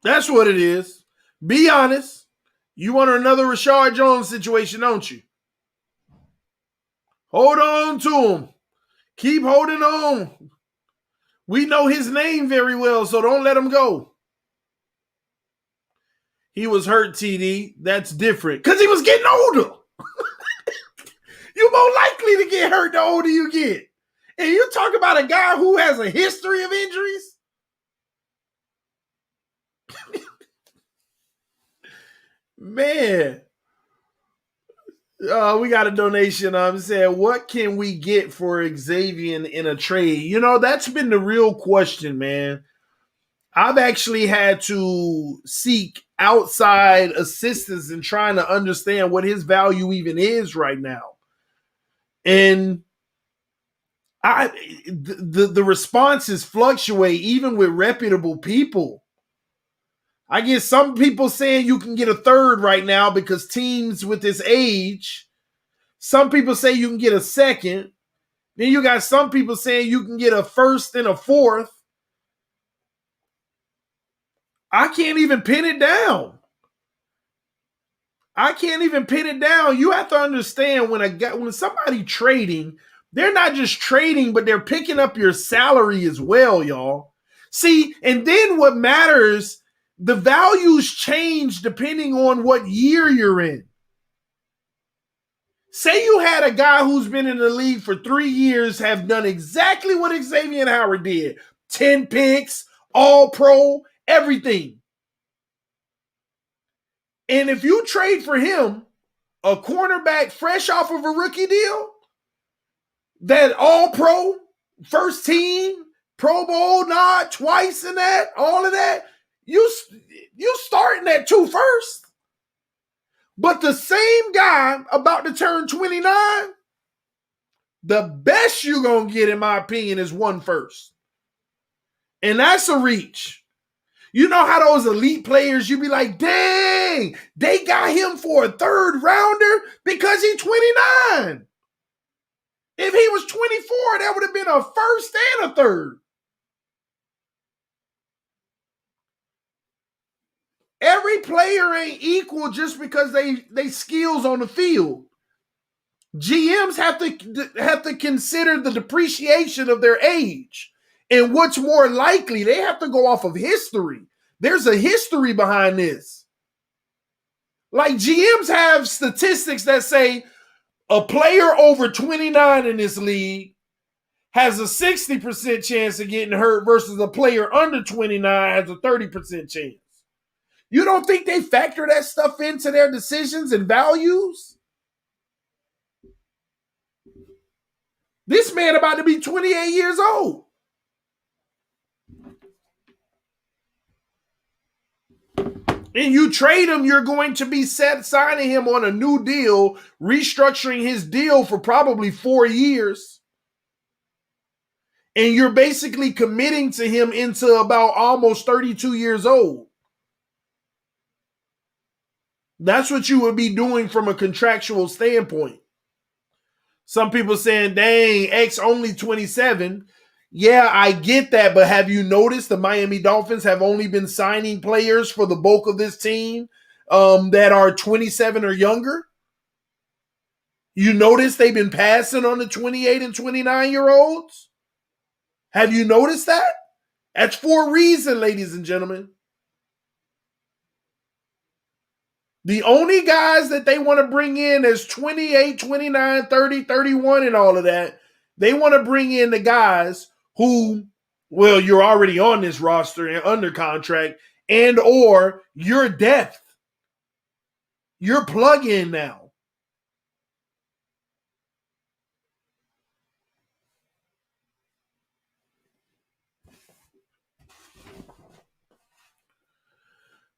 That's what it is. Be honest. You want another Rashard Jones situation, don't you? Hold on to him. Keep holding on. We know his name very well, so don't let him go. He was hurt, TD. That's different. Because he was getting older. You're more likely to get hurt the older you get. And you talk about a guy who has a history of injuries. Man. We got a donation. Saying, what can we get for Xavien in a trade? You know, that's been the real question, man. I've actually had to seek outside assistance in trying to understand what his value even is right now. And the responses fluctuate even with reputable people. I get some people saying you can get a third right now because teams with this age. Some people say you can get a second. Then you got some people saying you can get a first and a fourth. I can't even pin it down. You have to understand when somebody trading, they're not just trading, but they're picking up your salary as well, y'all. See, and then what matters, the values change depending on what year you're in. Say you had a guy who's been in the league for 3 years, have done exactly what Xavien Howard did. 10 picks, all pro, everything. And if you trade for him, a cornerback fresh off of a rookie deal, that all pro, first team, Pro Bowl nod twice in that, all of that, you starting at 2 first. But the same guy about to turn 29, the best you're going to get, in my opinion, is 1 first. And that's a reach. You know how those elite players, you be like, dang, they got him for a 3rd rounder because he's 29. If he was 24, that would have been a 1st and a 3rd. Every player ain't equal just because they skills on the field. GMs have to consider the depreciation of their age. And what's more likely, they have to go off of history. There's a history behind this. Like, GMs have statistics that say a player over 29 in this league has a 60% chance of getting hurt versus a player under 29 has a 30% chance. You don't think they factor that stuff into their decisions and values? This man about to be 28 years old. And you trade him, you're going to be signing him on a new deal, restructuring his deal for probably 4 years. And you're basically committing to him into about almost 32 years old. That's what you would be doing from a contractual standpoint. Some people saying, dang, X only 27. Yeah, I get that, but have you noticed the Miami Dolphins have only been signing players for the bulk of this team that are 27 or younger? You notice they've been passing on the 28 and 29-year-olds? Have you noticed that? That's for a reason, ladies and gentlemen. The only guys that they want to bring in as 28, 29, 30, 31 and all of that, they want to bring in the guys who, well, you're already on this roster and under contract, and or you're depth. You're plug-in now.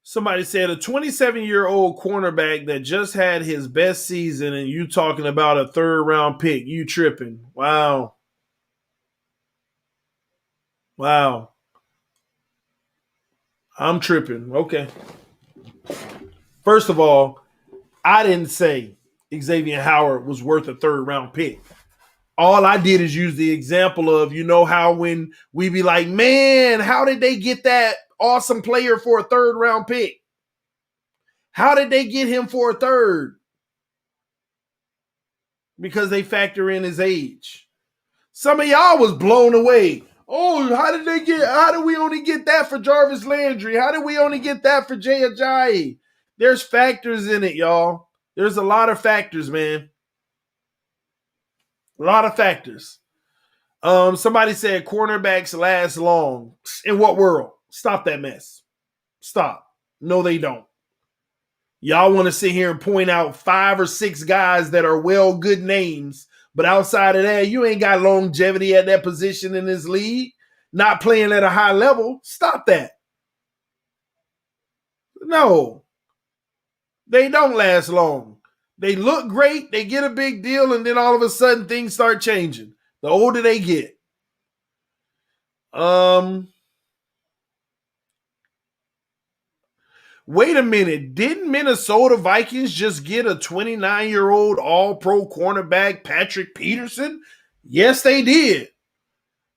Somebody said a 27-year-old cornerback that just had his best season and you talking about a 3rd-round pick. You tripping. Wow. Wow. I'm tripping. Okay. First of all, I didn't say Xavien Howard was worth a 3rd-round pick. All I did is use the example of, you know how when we be like, man, how did they get that awesome player for a 3rd-round pick? How did they get him for a 3rd? Because they factor in his age. Some of y'all was blown away. Oh, how did we only get that for Jarvis Landry? How did we only get that for Jay Ajayi? There's factors in it, y'all. There's a lot of factors, man. A lot of factors. Somebody said cornerbacks last long. In what world? Stop that mess. Stop. No, they don't. Y'all want to sit here and point out 5 or 6 guys that are good names, but outside of that, you ain't got longevity at that position in this league, not playing at a high level. Stop that. No, they don't last long. They look great, they get a big deal, and then all of a sudden things start changing the older they get. Wait a minute. Didn't Minnesota Vikings just get a 29-year-old all-pro cornerback, Patrick Peterson? Yes, they did.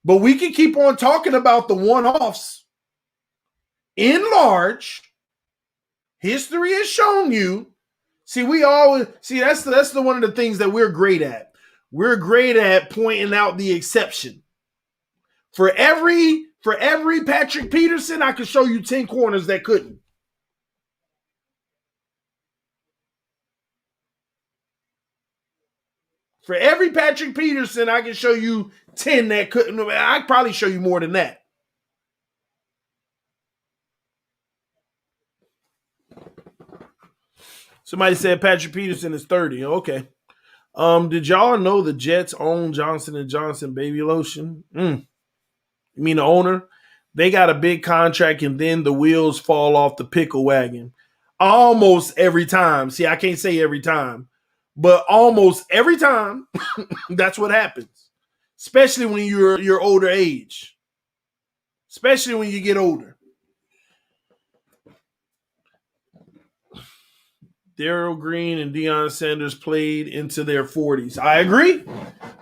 But we can keep on talking about the one-offs. In large, history has shown you. That's the one of the things that we're great at. We're great at pointing out the exception. For every Patrick Peterson, I could show you 10 corners that couldn't. For every Patrick Peterson, I can show you 10 that couldn't. I'd probably show you more than that. Somebody said Patrick Peterson is 30. Okay. Did y'all know the Jets own Johnson & Johnson baby lotion? You mean the owner? They got a big contract and then the wheels fall off the pickle wagon. Almost every time. See, I can't say every time, but almost every time that's what happens. Especially when you're older age. Especially when you get older. Darryl Green and Deion Sanders played into their 40s. I agree.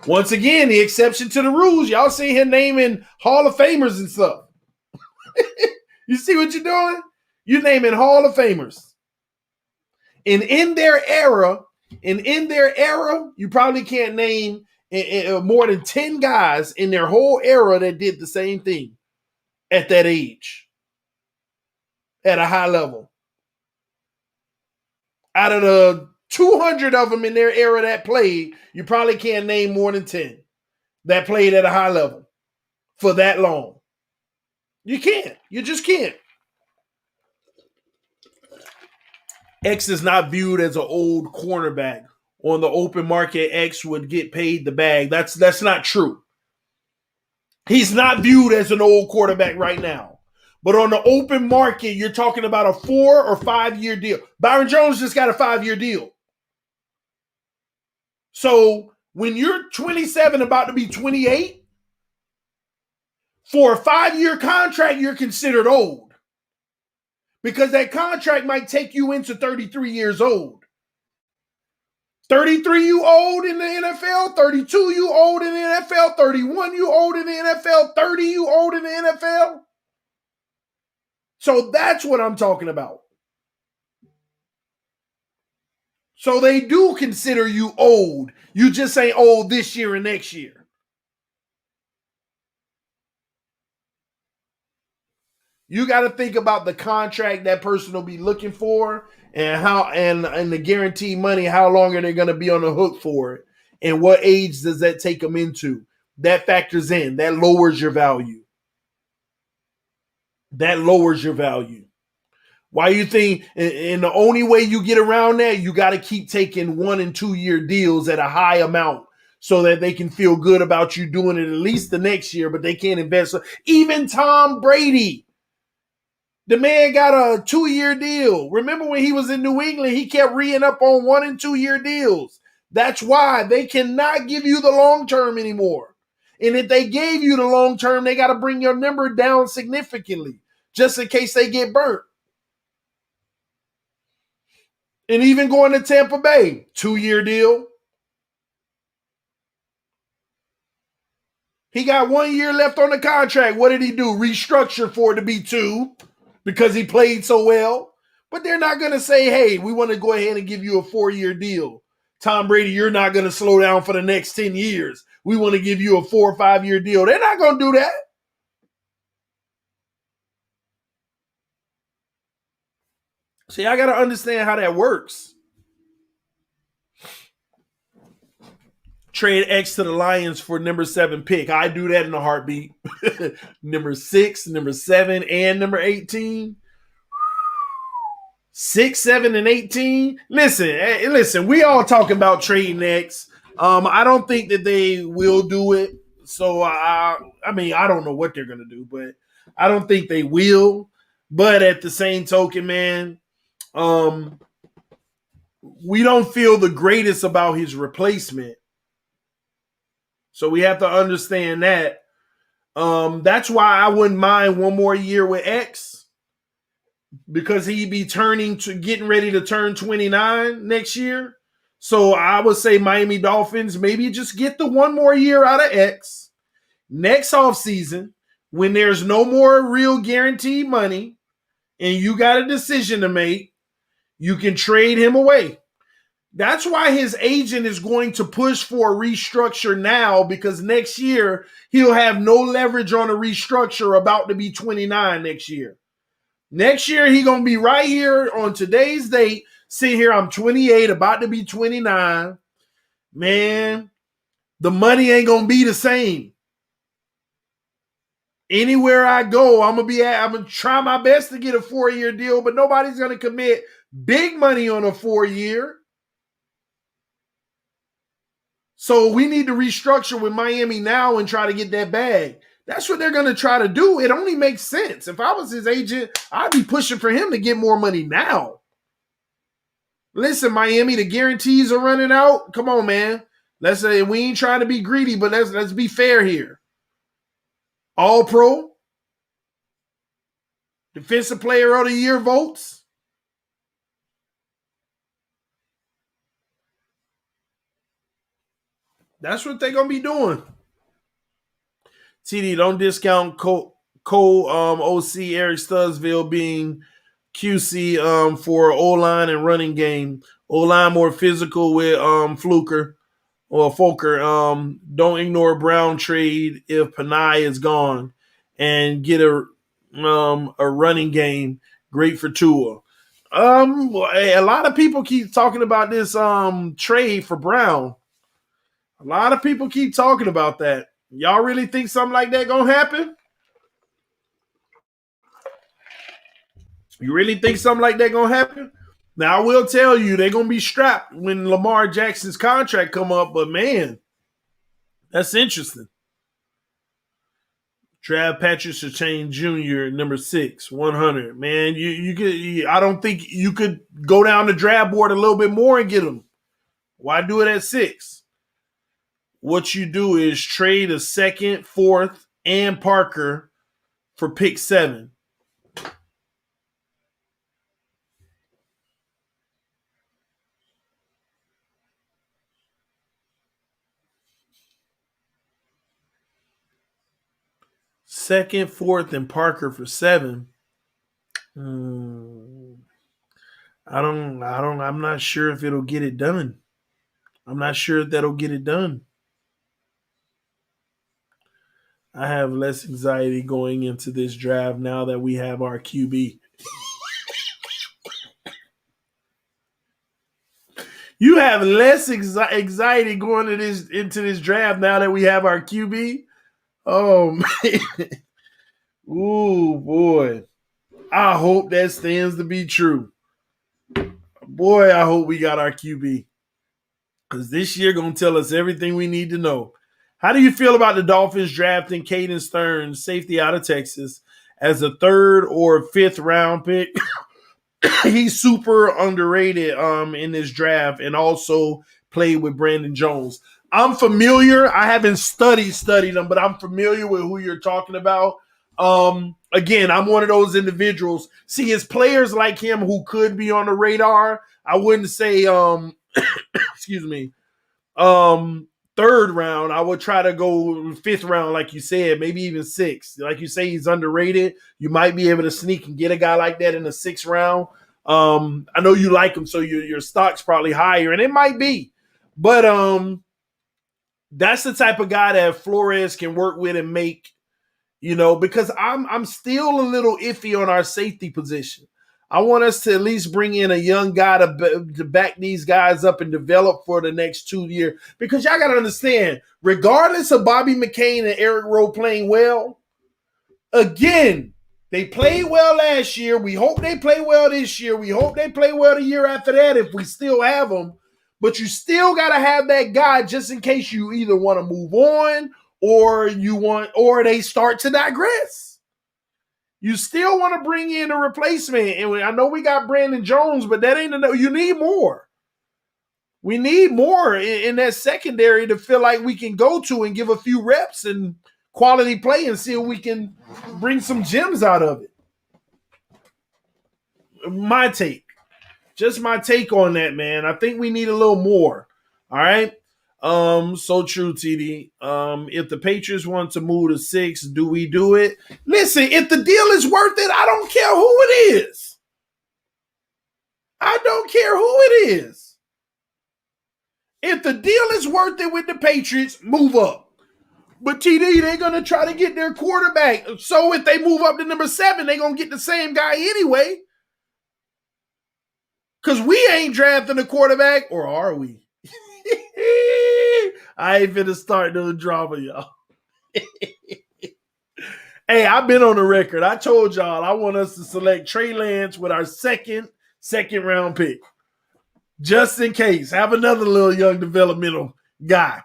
Once again, the exception to the rules. Y'all see him naming Hall of Famers and stuff. You see what you're doing? You're naming Hall of Famers. And in their era, you probably can't name more than 10 guys in their whole era that did the same thing at that age, at a high level. Out of the 200 of them in their era that played, you probably can't name more than 10 that played at a high level for that long. You can't. You just can't. X is not viewed as an old cornerback. On the open market, X would get paid the bag. That's not true. He's not viewed as an old quarterback right now. But on the open market, you're talking about a 4 or 5 year deal. Byron Jones just got a 5-year deal. So when you're 27, about to be 28, for a 5-year contract, you're considered old. Because that contract might take you into 33 years old. 33, you old in the NFL. 32, you old in the NFL. 31, you old in the NFL. 30, you old in the NFL. So that's what I'm talking about. So they do consider you old. You just ain't old this year and next year. You got to think about the contract that person will be looking for and how and the guaranteed money, how long are they going to be on the hook for it? And what age does that take them into? That factors in. That lowers your value. That lowers your value. Why you think, and the only way you get around that, you got to keep taking 1 and 2 year deals at a high amount so that they can feel good about you doing it at least the next year, but they can't invest. Even Tom Brady, the man got a 2-year deal. Remember when he was in New England, he kept re-ing up on 1 and 2 year deals. That's why they cannot give you the long term anymore. And if they gave you the long term, they got to bring your number down significantly just in case they get burnt. And even going to Tampa Bay, 2-year deal. He got 1 year left on the contract. What did he do? Restructure for it to be 2 because he played so well. But they're not going to say, hey, we want to go ahead and give you a 4-year deal. Tom Brady, you're not going to slow down for the next 10 years. We want to give you a 4 or 5 year deal. They're not going to do that. See, I got to understand how that works. Trade X to the Lions for number 7 pick. I do that in a heartbeat. Number 6, number 7, and number 18. 6, 7, and 18. Listen, we all talking about trading X. I don't think that they will do it. So I don't know what they're gonna do, but I don't think they will. But at the same token, man, we don't feel the greatest about his replacement. So we have to understand that. That's why I wouldn't mind 1 more year with X, because he'd be getting ready to turn 29 next year. So I would say Miami Dolphins, maybe just get the 1 more year out of X. Next offseason, when there's no more real guaranteed money and you got a decision to make, you can trade him away. That's why his agent is going to push for a restructure now, because next year he'll have no leverage on a restructure, about to be 29 next year. Next year he's going to be right here on today's date. See here, I'm 28, about to be 29. Man, the money ain't going to be the same. Anywhere I go, I'm going to try my best to get a 4-year deal, but nobody's going to commit Big money on a 4-year. So we need to restructure with Miami now and try to get that bag. That's what they're going to try to do. It only makes sense. If I was his agent, I'd be pushing for him to get more money now. Listen, Miami, the guarantees are running out. Come on, man. Let's say we ain't trying to be greedy, but let's be fair here. All pro, defensive player of the year votes. That's what they're gonna be doing. TD, don't discount OC Eric Studsville being QC for O-line and running game. O-line more physical with Fluker or Fulker. Don't ignore Brown trade if Panay is gone and get a running game. Great for Tua. A lot of people keep talking about this trade for Brown. A lot of people keep talking about that. Y'all really think something like that gonna happen? You really think something like that gonna happen? Now I will tell you they're gonna be strapped when Lamar Jackson's contract come up, but man, that's interesting. Trav Patrick Surtain Jr. number 6, 100. Man, you could. I don't think you could go down the draft board a little bit more and get him. Why do it at 6? What you do is trade a 2nd, 4th, and Parker for pick 7. Second, 4th, and Parker for 7. I'm not sure if it'll get it done. I'm not sure if that'll get it done. I have less anxiety going into this draft now that we have our QB. You have less anxiety going into this draft now that we have our QB? Oh, man. Ooh, boy. I hope that stands to be true. Boy, I hope we got our QB. Because this year going to tell us everything we need to know. How do you feel about the Dolphins drafting Caden Stearns, safety out of Texas, as a 3rd or 5th round pick? He's super underrated in this draft and also played with Brandon Jones. I'm familiar. I haven't studied him, but I'm familiar with who you're talking about. Again, I'm one of those individuals. See, it's players like him who could be on the radar. I wouldn't say, excuse me, 3rd round. I would try to go 5th round, like you said, maybe even 6th. Like you say, he's underrated. You might be able to sneak and get a guy like that in the 6th round. I know you like him, so your stock's probably higher, and it might be. But that's the type of guy that Flores can work with and make, because I'm still a little iffy on our safety position. I want us to at least bring in a young guy to back these guys up and develop for the next 2 years. Because y'all got to understand, regardless of Bobby McCain and Eric Rowe playing well, again, they played well last year. We hope they play well this year. We hope they play well the year after that if we still have them. But you still got to have that guy just in case you either want to move on or they start to digress. You still want to bring in a replacement. And I know we got Brandon Jones, but that ain't enough. You need more. We need more in that secondary to feel like we can go to and give a few reps and quality play and see if we can bring some gems out of it. My take. Just my take on that, man. I think we need a little more. All right? So true, TD. If the Patriots want to move to 6, do we do it? Listen, if the deal is worth it, I don't care who it is. I don't care who it is. If the deal is worth it with the Patriots, move up. But TD, they're going to try to get their quarterback. So if they move up to number 7, they're going to get the same guy anyway. Because we ain't drafting a quarterback, or are we? I ain't finna start no drama, y'all. Hey, I've been on the record. I told y'all I want us to select Trey Lance with our 2nd, second round pick. Just in case. Have another little young developmental guy.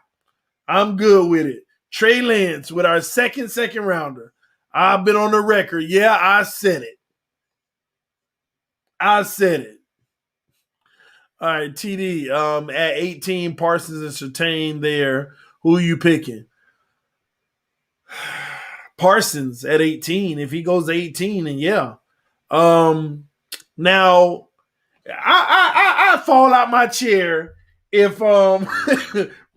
I'm good with it. Trey Lance with our second rounder. I've been on the record. Yeah, I said it. I said it. All right, TD. At 18, Parsons and Surtain there. Who are you picking? Parsons at 18. If he goes 18, and yeah. Now I fall out my chair if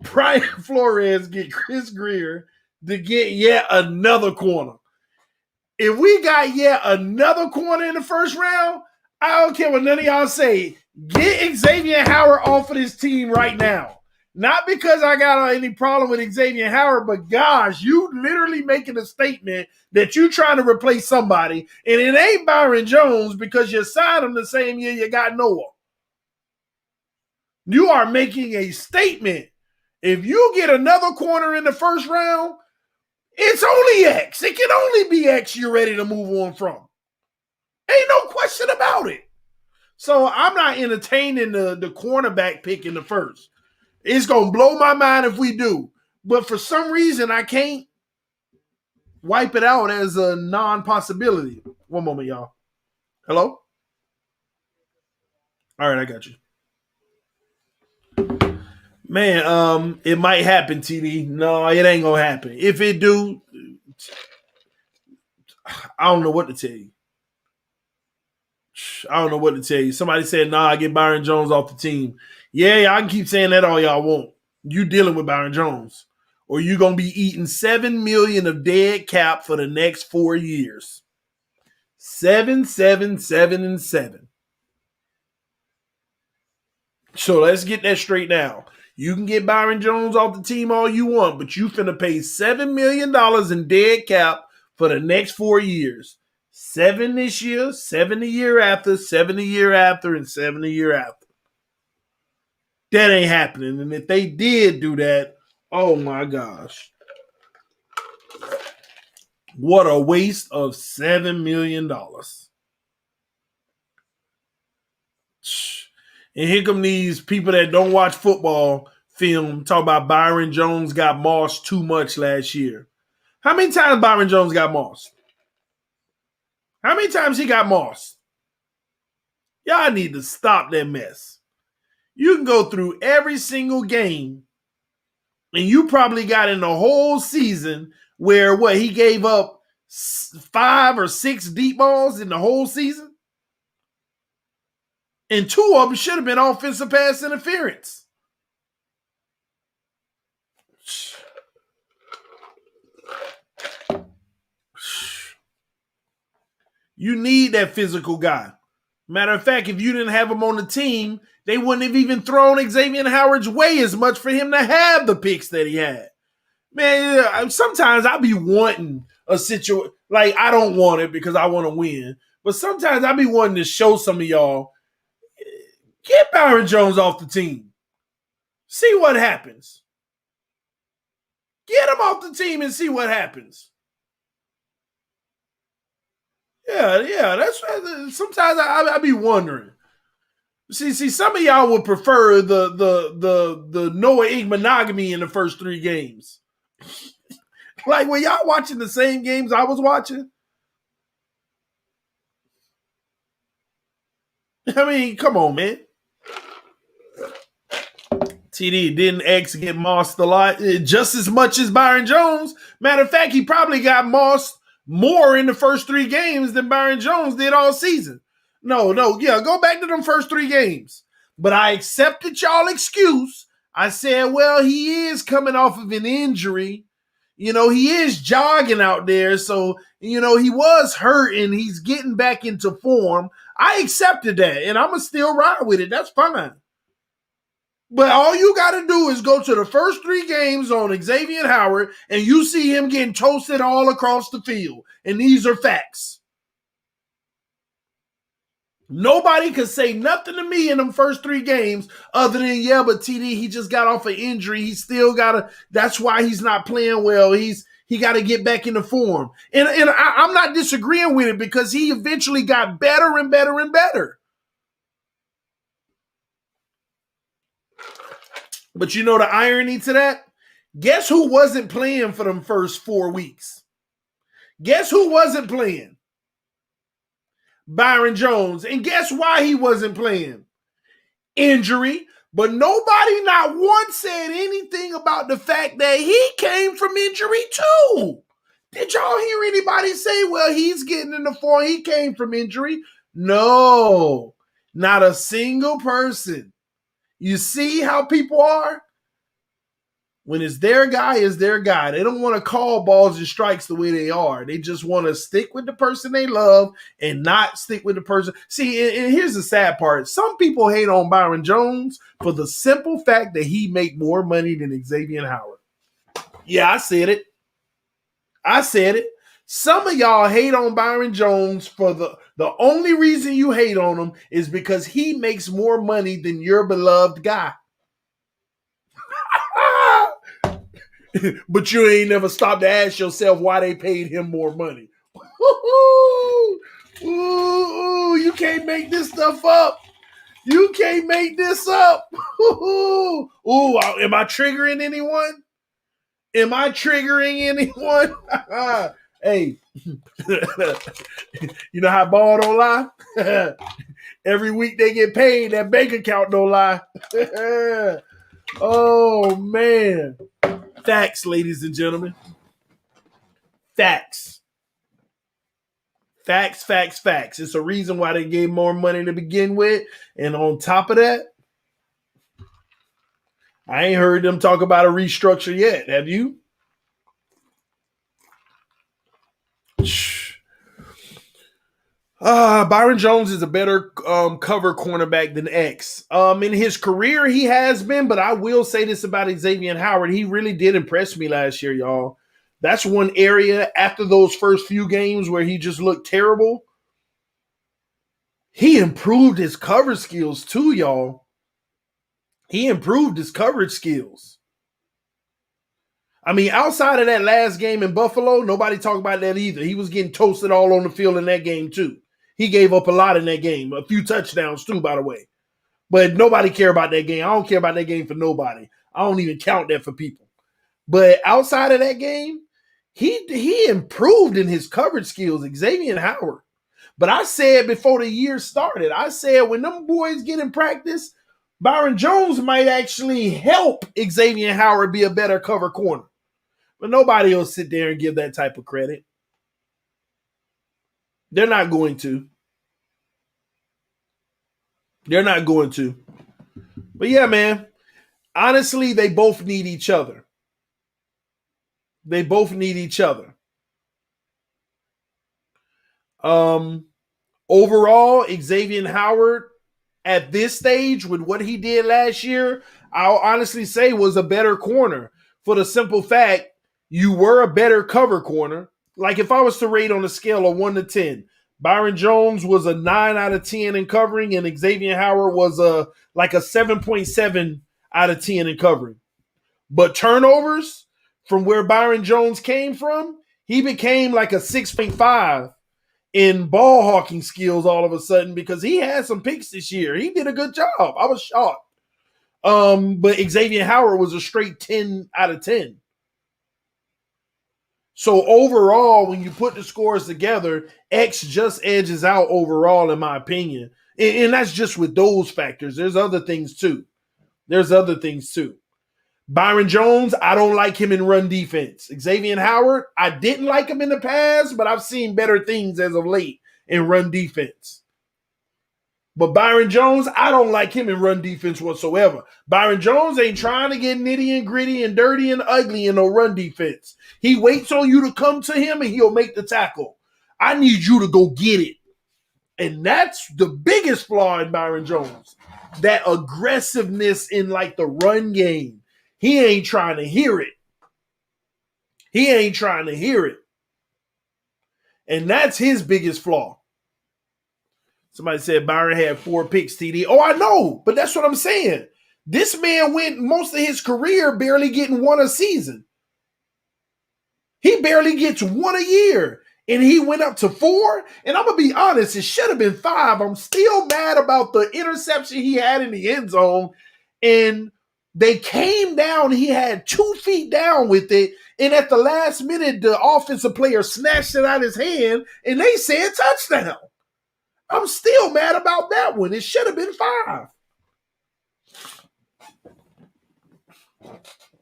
Brian Flores get Chris Greer to get yet another corner. If we got yet another corner in the first round, I don't care what none of y'all say. Get Xavien Howard off of this team right now. Not because I got any problem with Xavien Howard, but gosh, you literally making a statement that you trying to replace somebody, and it ain't Byron Jones because you signed him the same year you got Noah. You are making a statement. If you get another corner in the first round, it's only X. It can only be X you're ready to move on from. Ain't no question about it. So I'm not entertaining the cornerback pick in the first. It's going to blow my mind if we do. But for some reason, I can't wipe it out as a non-possibility. One moment, y'all. Hello? All right, I got you. Man, it might happen, TD. No, it ain't going to happen. If it do, I don't know what to tell you. Somebody said, I get Byron Jones off the team. Yeah, I can keep saying that all y'all want. You dealing with Byron Jones. Or you going to be eating $7 million of dead cap for the next 4 years. 7, 7, 7, and 7. So let's get that straight now. You can get Byron Jones off the team all you want, but you finna pay $7 million in dead cap for the next 4 years. 7 this year, 7 the year after, 7 the year after, and 7 the year after. That ain't happening. And if they did do that, oh my gosh. What a waste of $7 million. And here come these people that don't watch football film talk about Byron Jones got mossed too much last year. How many times Byron Jones got mossed? How many times he got mossed? Y'all need to stop that mess. You can go through every single game, and you probably got in the whole season where he gave up 5 or 6 deep balls in the whole season? And 2 of them should have been offensive pass interference. You need that physical guy. Matter of fact, if you didn't have him on the team, they wouldn't have even thrown Xavien Howard's way as much for him to have the picks that he had. Man, sometimes I be wanting a situation, like I don't want it because I want to win, but sometimes I be wanting to show some of y'all, get Byron Jones off the team. See what happens. Get him off the team and see what happens. Yeah, that's sometimes I be wondering. See, some of y'all would prefer the Noah monogamy in the first 3 games. Like, were y'all watching the same games I was watching? I mean, come on, man. TD, didn't X get mossed a lot? Just as much as Byron Jones. Matter of fact, he probably got mossed more in the first 3 games than Byron Jones did all season. No, go back to them first 3 games. But I accepted y'all excuse. I said, well, he is coming off of an injury. He is jogging out there. So, he was hurt and he's getting back into form. I accepted that and I'm going to still ride with it. That's fine. But all you got to do is go to the first 3 games on Xavien Howard and you see him getting toasted all across the field. And these are facts. Nobody could say nothing to me in them first 3 games other than, yeah, but TD, he just got off an injury. He still got to, that's why he's not playing well. He got to get back into form. And I'm not disagreeing with it because he eventually got better and better and better. But you know the irony to that? Guess who wasn't playing for them first 4 weeks? Guess who wasn't playing? Byron Jones. And guess why he wasn't playing? Injury. But nobody not once said anything about the fact that he came from injury too. Did y'all hear anybody say, well, he's getting in the form, he came from injury? No, not a single person. You see how people are? When it's their guy, it's their guy. They don't want to call balls and strikes the way they are. They just want to stick with the person they love and not stick with the person. See, and here's the sad part. Some people hate on Byron Jones for the simple fact that he make more money than Xavien Howard. Yeah, I said it. I said it. Some of y'all hate on Byron Jones for the only reason you hate on him is because he makes more money than your beloved guy. But you ain't never stopped to ask yourself why they paid him more money. Ooh, you can't make this stuff up. You can't make this up. Ooh, am I triggering anyone? Am I triggering anyone? Hey, you know how ball don't lie? Every week they get paid, that bank account don't lie. Oh, man. Facts, ladies and gentlemen. Facts. Facts, facts, facts. It's a reason why they gave more money to begin with. And on top of that, I ain't heard them talk about a restructure yet. Have you? Byron Jones is a better cover cornerback than X. In his career, he has been, but I will say this about Xavien Howard. He really did impress me last year, y'all. That's one area after those first few games where he just looked terrible. He improved his coverage skills too, y'all. He improved his coverage skills. I mean, outside of that last game in Buffalo, nobody talked about that either. He was getting toasted all on the field in that game too. He gave up a lot in that game, a few touchdowns too, by the way. But nobody care about that game. I don't care about that game for nobody. I don't even count that for people. But outside of that game, he improved in his coverage skills, Xavien Howard. But I said before the year started, I said when them boys get in practice, Byron Jones might actually help Xavien Howard be a better cover corner. But nobody will sit there and give that type of credit. They're not going to. They're not going to. But yeah, man, honestly, they both need each other. They both need each other. Overall, Xavien Howard at this stage with what he did last year, I'll honestly say was a better corner for the simple fact you were a better cover corner. Like if I was to rate on a scale of 1 to 10, Byron Jones was a 9 out of 10 in covering, and Xavien Howard was a 7.7 out of 10 in covering. But turnovers from where Byron Jones came from, he became like a 6.5 in ball hawking skills all of a sudden because he had some picks this year. He did a good job. I was shocked. But Xavien Howard was a straight 10 out of 10. So overall, when you put the scores together, X just edges out overall, in my opinion. And that's just with those factors. There's other things too. Byron Jones, I don't like him in run defense. Xavien Howard, I didn't like him in the past, but I've seen better things as of late in run defense. But Byron Jones, I don't like him in run defense whatsoever. Byron Jones ain't trying to get nitty and gritty and dirty and ugly in no run defense. He waits on you to come to him and he'll make the tackle. I need you to go get it. And that's the biggest flaw in Byron Jones. That aggressiveness in like the run game. He ain't trying to hear it. And that's his biggest flaw. Somebody said Byron had 4 picks, TD. Oh, I know, but that's what I'm saying. This man went most of his career barely getting 1 a season. He barely gets 1 a year, and he went up to 4. And I'm going to be honest, it should have been 5. I'm still mad about the interception he had in the end zone and They came down. He had 2 feet down with it. And at the last minute, the offensive player snatched it out of his hand, and they said touchdown. I'm still mad about that one. It should have been 5.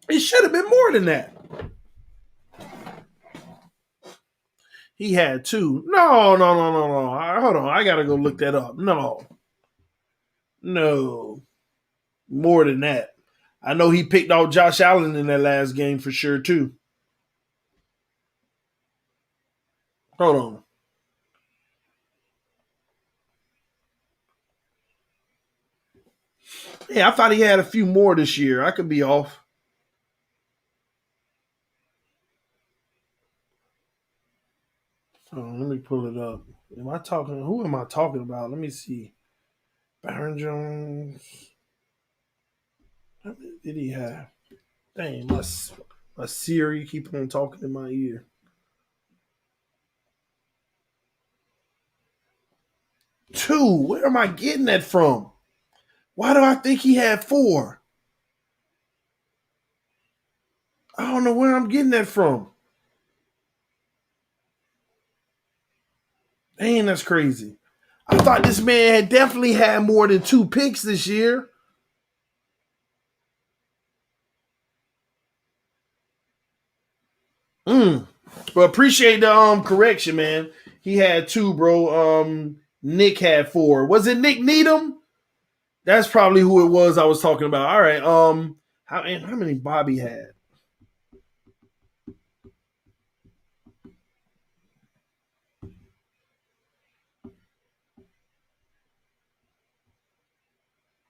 It should have been more than that. He had 2. No. Hold on. I got to go look that up. No. More than that. I know he picked out Josh Allen in that last game for sure, too. Hold on. Yeah, I thought he had a few more this year. I could be off. Oh, let me pull it up. Who am I talking about? Let me see. Byron Jones. How many did he have? Dang, my Siri keep on talking in my ear. 2. Where am I getting that from? Why do I think he had 4? I don't know where I'm getting that from. Dang, that's crazy. I thought this man had definitely had more than 2 picks this year. Well, appreciate the correction, man. He had 2, bro. Nick had 4. Was it Nick Needham? That's probably who it was I was talking about. All right. How many Bobby had?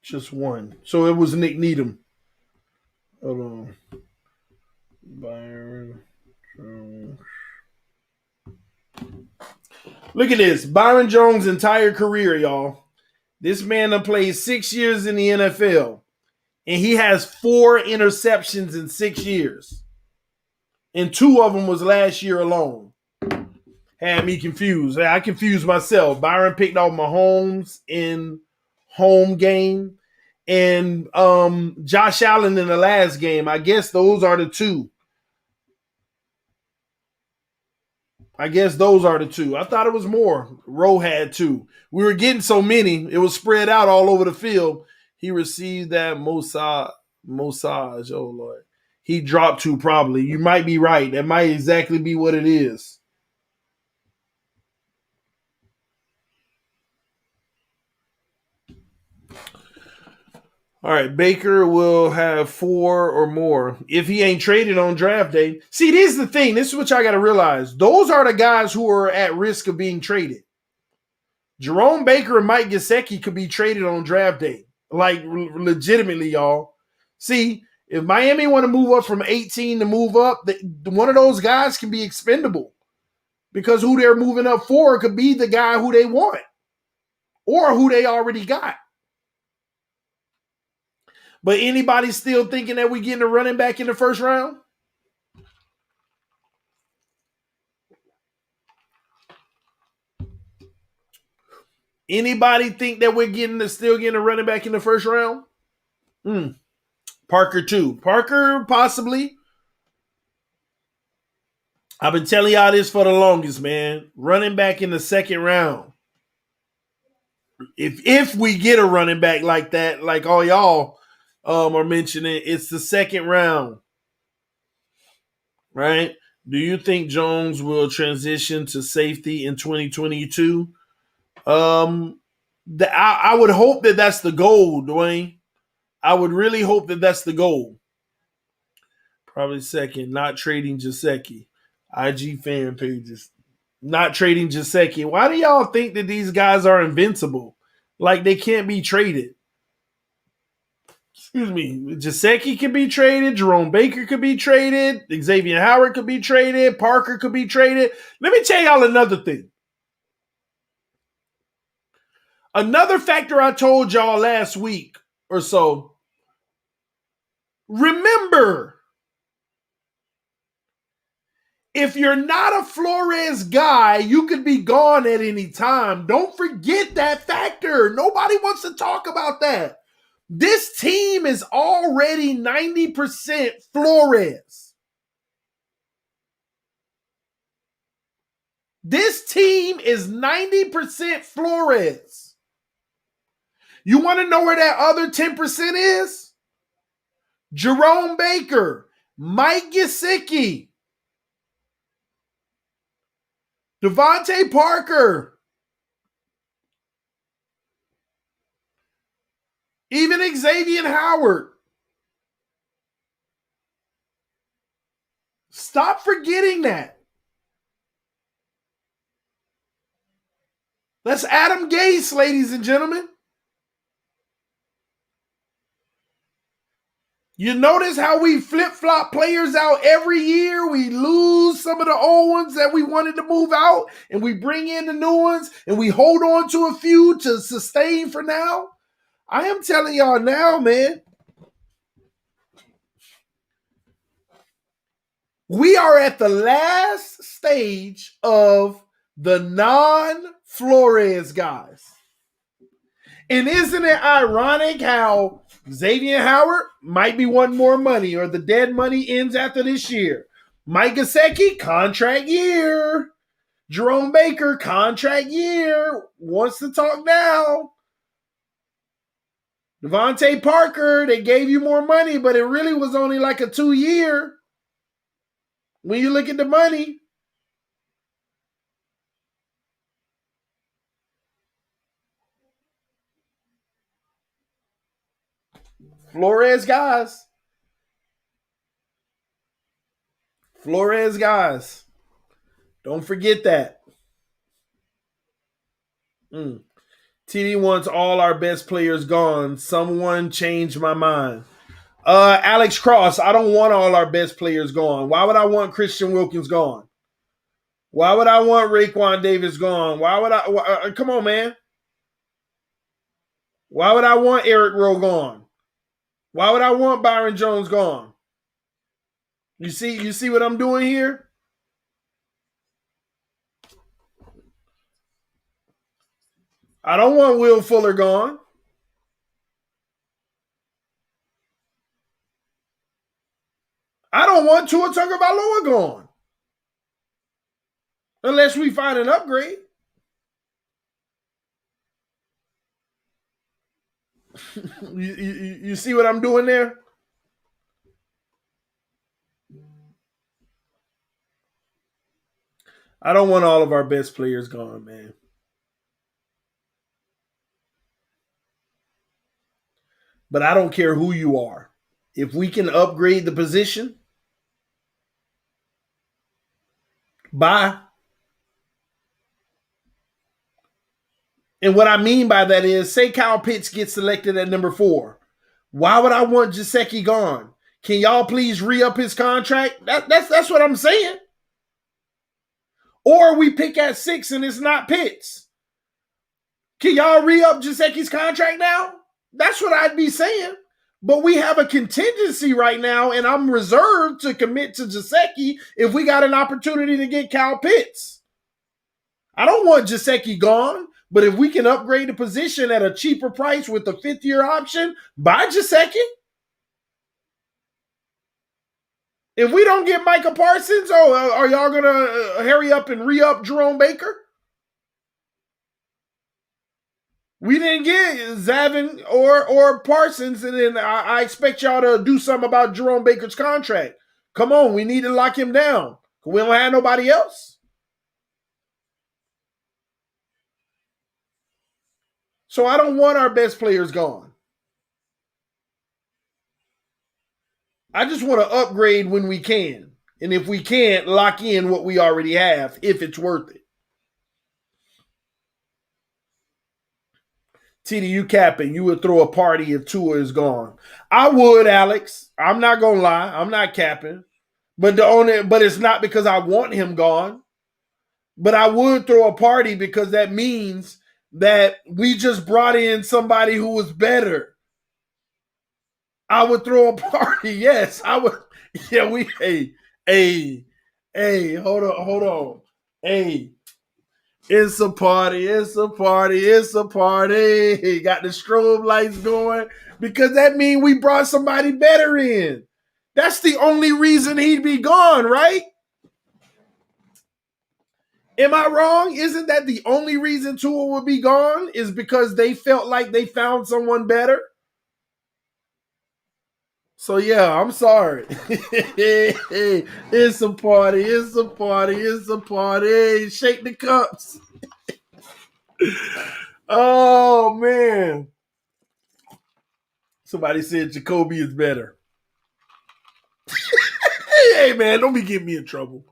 Just 1. So it was Nick Needham. Hold on. Byron Jones. Look at this. Byron Jones' entire career, y'all. This man done played 6 years in the NFL. And he has 4 interceptions in 6 years. And 2 of them was last year alone. Had me confused. I confused myself. Byron picked out Mahomes in home game. And Josh Allen in the last game. I guess those are the 2. I thought it was more. Rowe had 2. We were getting so many. It was spread out all over the field. He received that massage. Oh, Lord. He dropped 2 probably. You might be right. That might exactly be what it is. All right, Baker will have 4 or more if he ain't traded on draft day. See, this is the thing. This is what y'all got to realize. Those are the guys who are at risk of being traded. Jerome Baker and Mike Gesicki could be traded on draft day. Like, legitimately, y'all. See, if Miami want to move up from 18 to move up, one of those guys can be expendable. Because who they're moving up for could be the guy who they want. Or who they already got. But anybody still thinking that we're getting a running back in the first round? Anybody think that we're still getting a running back in the first round? Parker too. Parker possibly. I've been telling y'all this for the longest, man. Running back in the second round. If we get a running back like that, like all y'all are mentioning, it's the second round. Right? Do you think Jones will transition to safety in 2022? I would hope that that's the goal, Dwayne. I would really hope that that's the goal. Probably second, not trading Gesicki. IG fan pages. Not trading Gesicki. Why do y'all think that these guys are invincible? Like they can't be traded. Excuse me. Gesicki can be traded. Jerome Baker could be traded. Xavien Howard could be traded. Parker could be traded. Let me tell y'all another thing. Another factor I told y'all last week or so. Remember, if you're not a Flores guy, you could be gone at any time. Don't forget that factor. Nobody wants to talk about that. This team is already 90% Flores. This team is 90% Flores. You want to know where that other 10% is? Jerome Baker, Mike Gesicki, Devontae Parker, even Xavien Howard. Stop forgetting that. That's Adam Gase, ladies and gentlemen. You notice how we flip-flop players out every year? We lose some of the old ones that we wanted to move out, and we bring in the new ones, and we hold on to a few to sustain for now. I am telling y'all now, man. We are at the last stage of the non-Flores guys. And isn't it ironic how Xavien Howard might be wanting more money, or the dead money ends after this year? Mike Gesicki, contract year. Jerome Baker, contract year. Wants to talk now. Devontae Parker, they gave you more money, but it really was only like a 2-year. When you look at the money. Flores guys. Flores guys. Don't forget that. TD wants all our best players gone. Someone changed my mind. Alex Cross, I don't want all our best players gone. Why would I want Christian Wilkins gone? Why would I want Raekwon Davis gone? Why would I? Come on, man. Why would I want Eric Rowe gone? Why would I want Byron Jones gone? You see what I'm doing here? I don't want Will Fuller gone. I don't want Tua Tagovailoa gone. Unless we find an upgrade. You see what I'm doing there? I don't want all of our best players gone, man. But I don't care who you are. If we can upgrade the position, bye. And what I mean by that is, say Kyle Pitts gets selected at number 4. Why would I want Gesicki gone? Can y'all please re-up his contract? That's what I'm saying. Or we pick at 6 and it's not Pitts. Can y'all re-up Gesicki's contract now? That's what I'd be saying. But we have a contingency right now, and I'm reserved to commit to Gesicki if we got an opportunity to get Kyle Pitts. I don't want Gesicki gone, but if we can upgrade the position at a cheaper price with a 5th-year option, buy Gesicki. If we don't get Micah Parsons, are y'all going to hurry up and re-up Jerome Baker? We didn't get Xavien or Parsons, and then I expect y'all to do something about Jerome Baker's contract. Come on, we need to lock him down. We don't have nobody else. So I don't want our best players gone. I just want to upgrade when we can. And if we can't, lock in what we already have if it's worth it. TD, you capping. You would throw a party if Tua is gone. I would, Alex. I'm not going to lie. I'm not capping. But it's not because I want him gone. But I would throw a party because that means that we just brought in somebody who was better. I would throw a party. Yes, I would. Yeah, hey, hold on. Hey, It's a party. It's a party. It's a party. Got the strobe lights going because that means we brought somebody better in. That's the only reason he'd be gone, right? Am I wrong? Isn't that the only reason Tua would be gone? Is because they felt like they found someone better? So yeah, I'm sorry. It's a party. It's a party. It's a party. Shake the cups. Oh man. Somebody said Jacoby is better. Hey man, don't be getting me in trouble.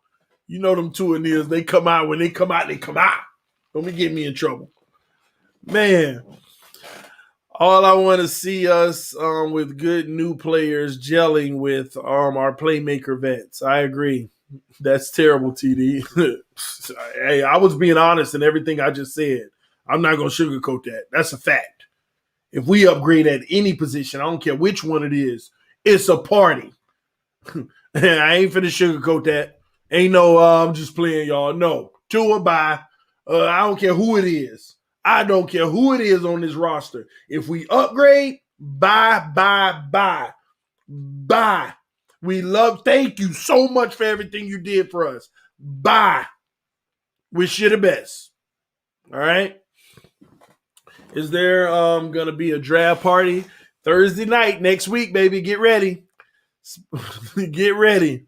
You know them two and they come out. When they come out, they come out. Don't be getting me in trouble. Man. All I want to see us with good new players gelling with our playmaker vets. I agree. That's terrible, TD. Hey, I was being honest in everything I just said. I'm not going to sugarcoat that. That's a fact. If we upgrade at any position, I don't care which one it is, it's a party. I ain't finna sugarcoat that. Ain't no, I'm just playing, y'all. No. Tua, bye. I don't care who it is. I don't care who it is on this roster. If we upgrade, bye, bye, bye. Bye. Thank you so much for everything you did for us. Bye. Wish you the best. All right. Is there gonna be a draft party Thursday night next week, baby? Get ready. Get ready.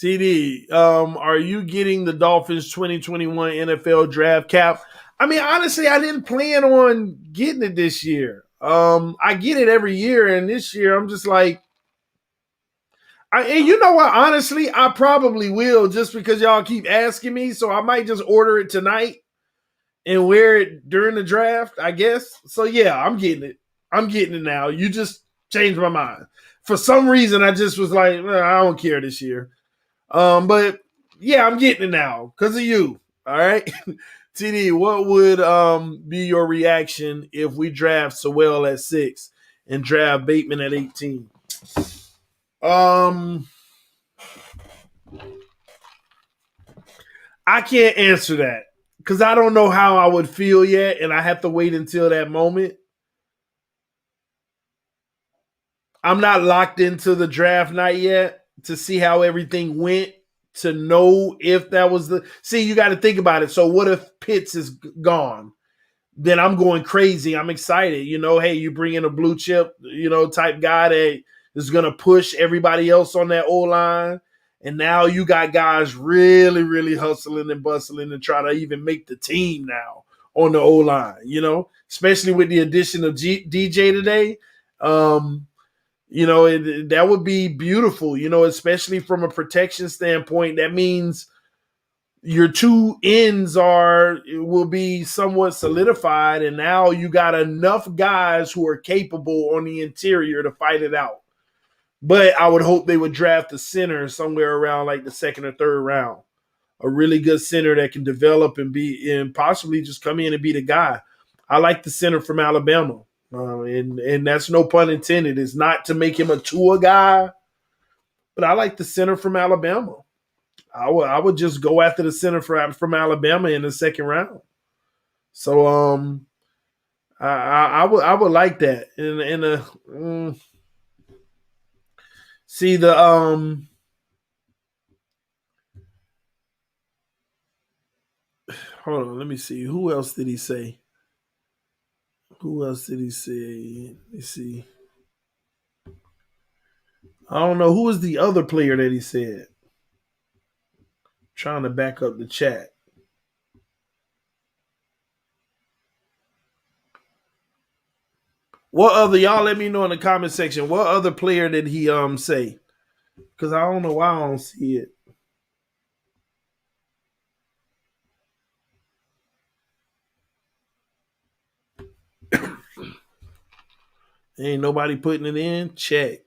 TD, are you getting the Dolphins 2021 NFL draft cap? I mean, honestly, I didn't plan on getting it this year. I get it every year, and this year I'm just like, and you know what? Honestly, I probably will just because y'all keep asking me. So I might just order it tonight and wear it during the draft, I guess. So yeah, I'm getting it. I'm getting it now. You just changed my mind. For some reason, I just was like, I don't care this year. But yeah, I'm getting it now because of you. All right. TD, what would be your reaction if we draft Sewell at 6 and draft Bateman at 18? I can't answer that because I don't know how I would feel yet, and I have to wait until that moment. I'm not locked into the draft night yet to see how everything went, to know if that was the. See, you got to think about it. So, what if Pitts is gone? Then I'm going crazy. I'm excited. You know, hey, you bring in a blue chip, type guy that is going to push everybody else on that O line. And now you got guys really, really hustling and bustling and trying to even make the team now on the O line, especially with the addition of DJ today. That would be beautiful, especially from a protection standpoint. That means your two ends will be somewhat solidified, and now you got enough guys who are capable on the interior to fight it out. But I would hope they would draft a center somewhere around like the second or third round, a really good center that can develop and possibly just come in and be the guy. I like the center from Alabama, and that's no pun intended. It's not to make him a Tua guy, but I like the center from Alabama. I would just go after the center from Alabama in the second round. So I would like that. See the hold on, let me see. Who else did he say? Who else did he say? Let me see. I don't know. Who was the other player that he said? Trying to back up the chat. What other, y'all let me know in the comment section. What other player did he say? Because I don't know why I don't see it. Ain't nobody putting it in? Check.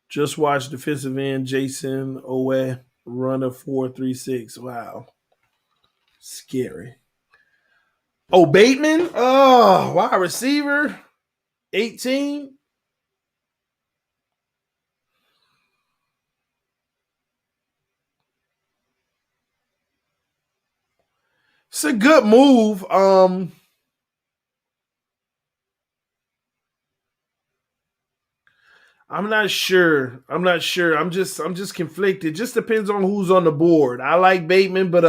Just watch defensive end Jason Owe run a 4.36. Wow. Scary. Oh, Bateman? Oh, wide receiver. 18. It's a good move. I'm not sure. I'm just conflicted. Just depends on who's on the board. I like Bateman, but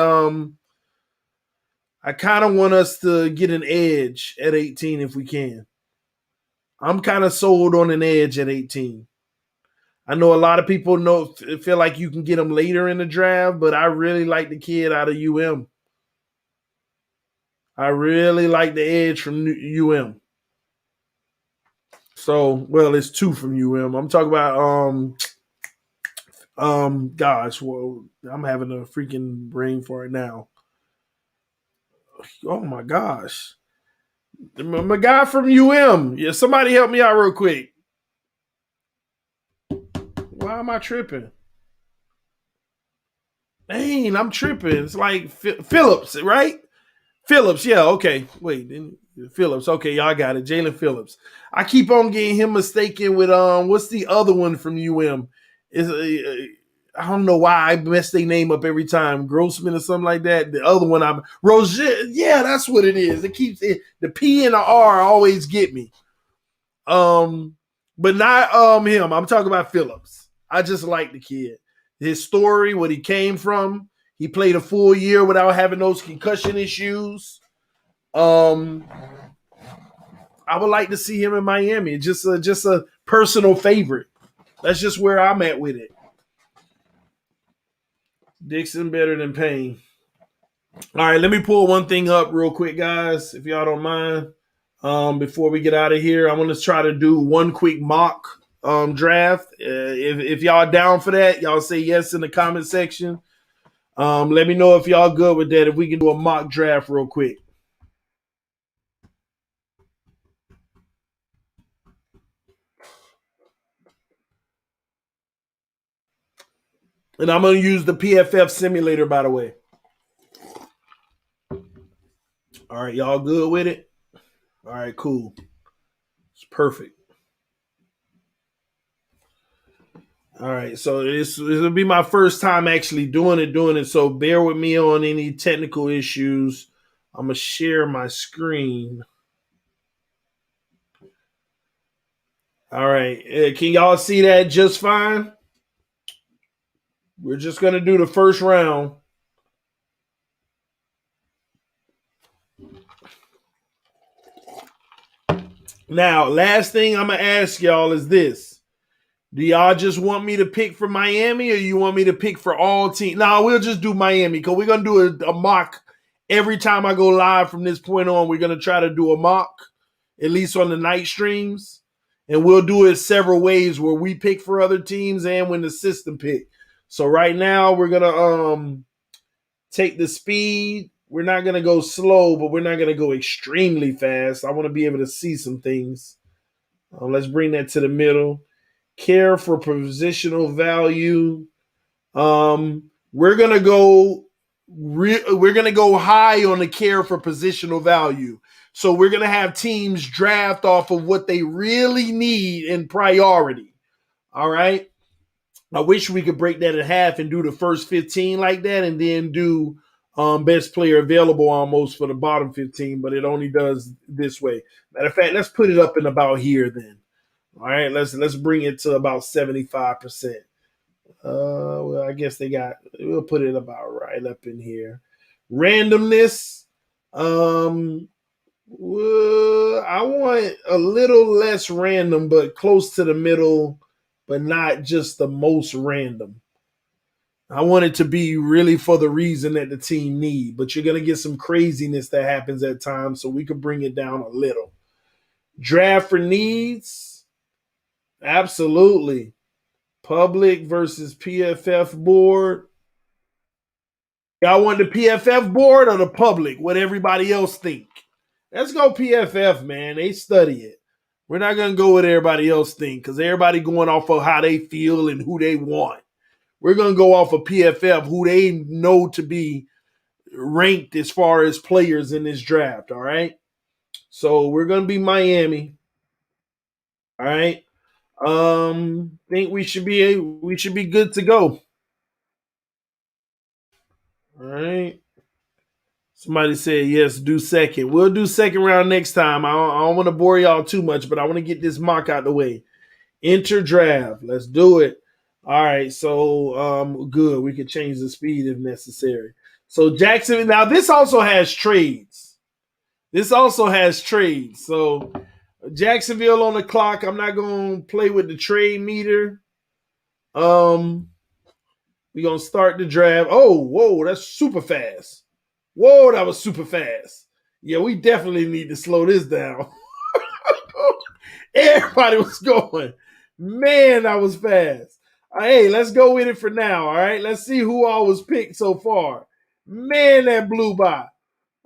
I kind of want us to get an edge at 18 if we can. I'm kind of sold on an edge at 18. I know a lot of people feel like you can get him later in the draft, but I really like the kid out of UM. I really like the edge from UM. So, well, it's two from UM. I'm talking about gosh, well, I'm having a freaking brain for it now. Oh my gosh. My guy from UM. Yeah, somebody help me out real quick. Why am I tripping? Dang, I'm tripping. It's like Phillips, right? Phillips, yeah, okay. Wait, Phillips, okay, y'all got it. Jalen Phillips. I keep on getting him mistaken with what's the other one from UM? Is I don't know why I mess their name up every time. Grossman or something like that. The other one, I'm Roger. Yeah, that's what it is. It keeps the P and the R always get me. But not him. I'm talking about Phillips. I just like the kid. His story, what he came from. He played a full year without having those concussion issues. I would like to see him in Miami. Just a personal favorite. That's just where I'm at with it. Dixon better than Payne. All right, let me pull one thing up real quick, guys, if y'all don't mind. Before we get out of here, I'm gonna try to do one quick mock draft. If y'all down for that, y'all say yes in the comment section. Let me know if y'all good with that. If we can do a mock draft real quick. And I'm going to use the PFF simulator, by the way. All right, y'all good with it? All right, cool. It's perfect. All right, so this will be my first time actually doing it. So bear with me on any technical issues. I'm going to share my screen. All right, can y'all see that just fine? We're just going to do the first round. Now, last thing I'm going to ask y'all is this. Do y'all just want me to pick for Miami or you want me to pick for all teams? No, we'll just do Miami because we're going to do a mock every time I go live from this point on. We're going to try to do a mock, at least on the night streams. And we'll do it several ways where we pick for other teams and when the system pick. So right now we're going to take the speed. We're not going to go slow, but we're not going to go extremely fast. I want to be able to see some things. Let's bring that to the middle. Care for positional value. We're gonna go high on the care for positional value. So we're gonna have teams draft off of what they really need in priority. All right. I wish we could break that in half and do the first 15 like that, and then do best player available almost for the bottom 15, but it only does this way. Matter of fact, let's put it up in about here then. All right, let's bring it to about 75%. Well, I guess we'll put it about right up in here. Randomness. Well, I want a little less random, but close to the middle, but not just the most random. I want it to be really for the reason that the team need, but you're gonna get some craziness that happens at times, so we could bring it down a little. Draft for needs. Absolutely. Public versus PFF board. Y'all want the PFF board or the public? What everybody else think? Let's go PFF, man. They study it. We're not gonna go with everybody else think because everybody going off of how they feel and who they want. We're gonna go off of PFF, who they know to be ranked as far as players in this draft. All right. So we're gonna be Miami. All right. Think we should be good to go. All right. Somebody said yes, do second. We'll do second round next time. I don't want to bore y'all too much, but I want to get this mock out the way. Enter draft. Let's do it. All right, so good. We can change the speed if necessary. So Jackson, now this also has trades. So Jacksonville on the clock. I'm not gonna play with the trade meter. We're gonna start the draft. Oh, whoa, that's super fast. Whoa, that was super fast. Yeah, we definitely need to slow this down. Everybody was going. Man, that was fast. Hey, let's go with it for now. All right, let's see who all was picked so far. Man, that blew by.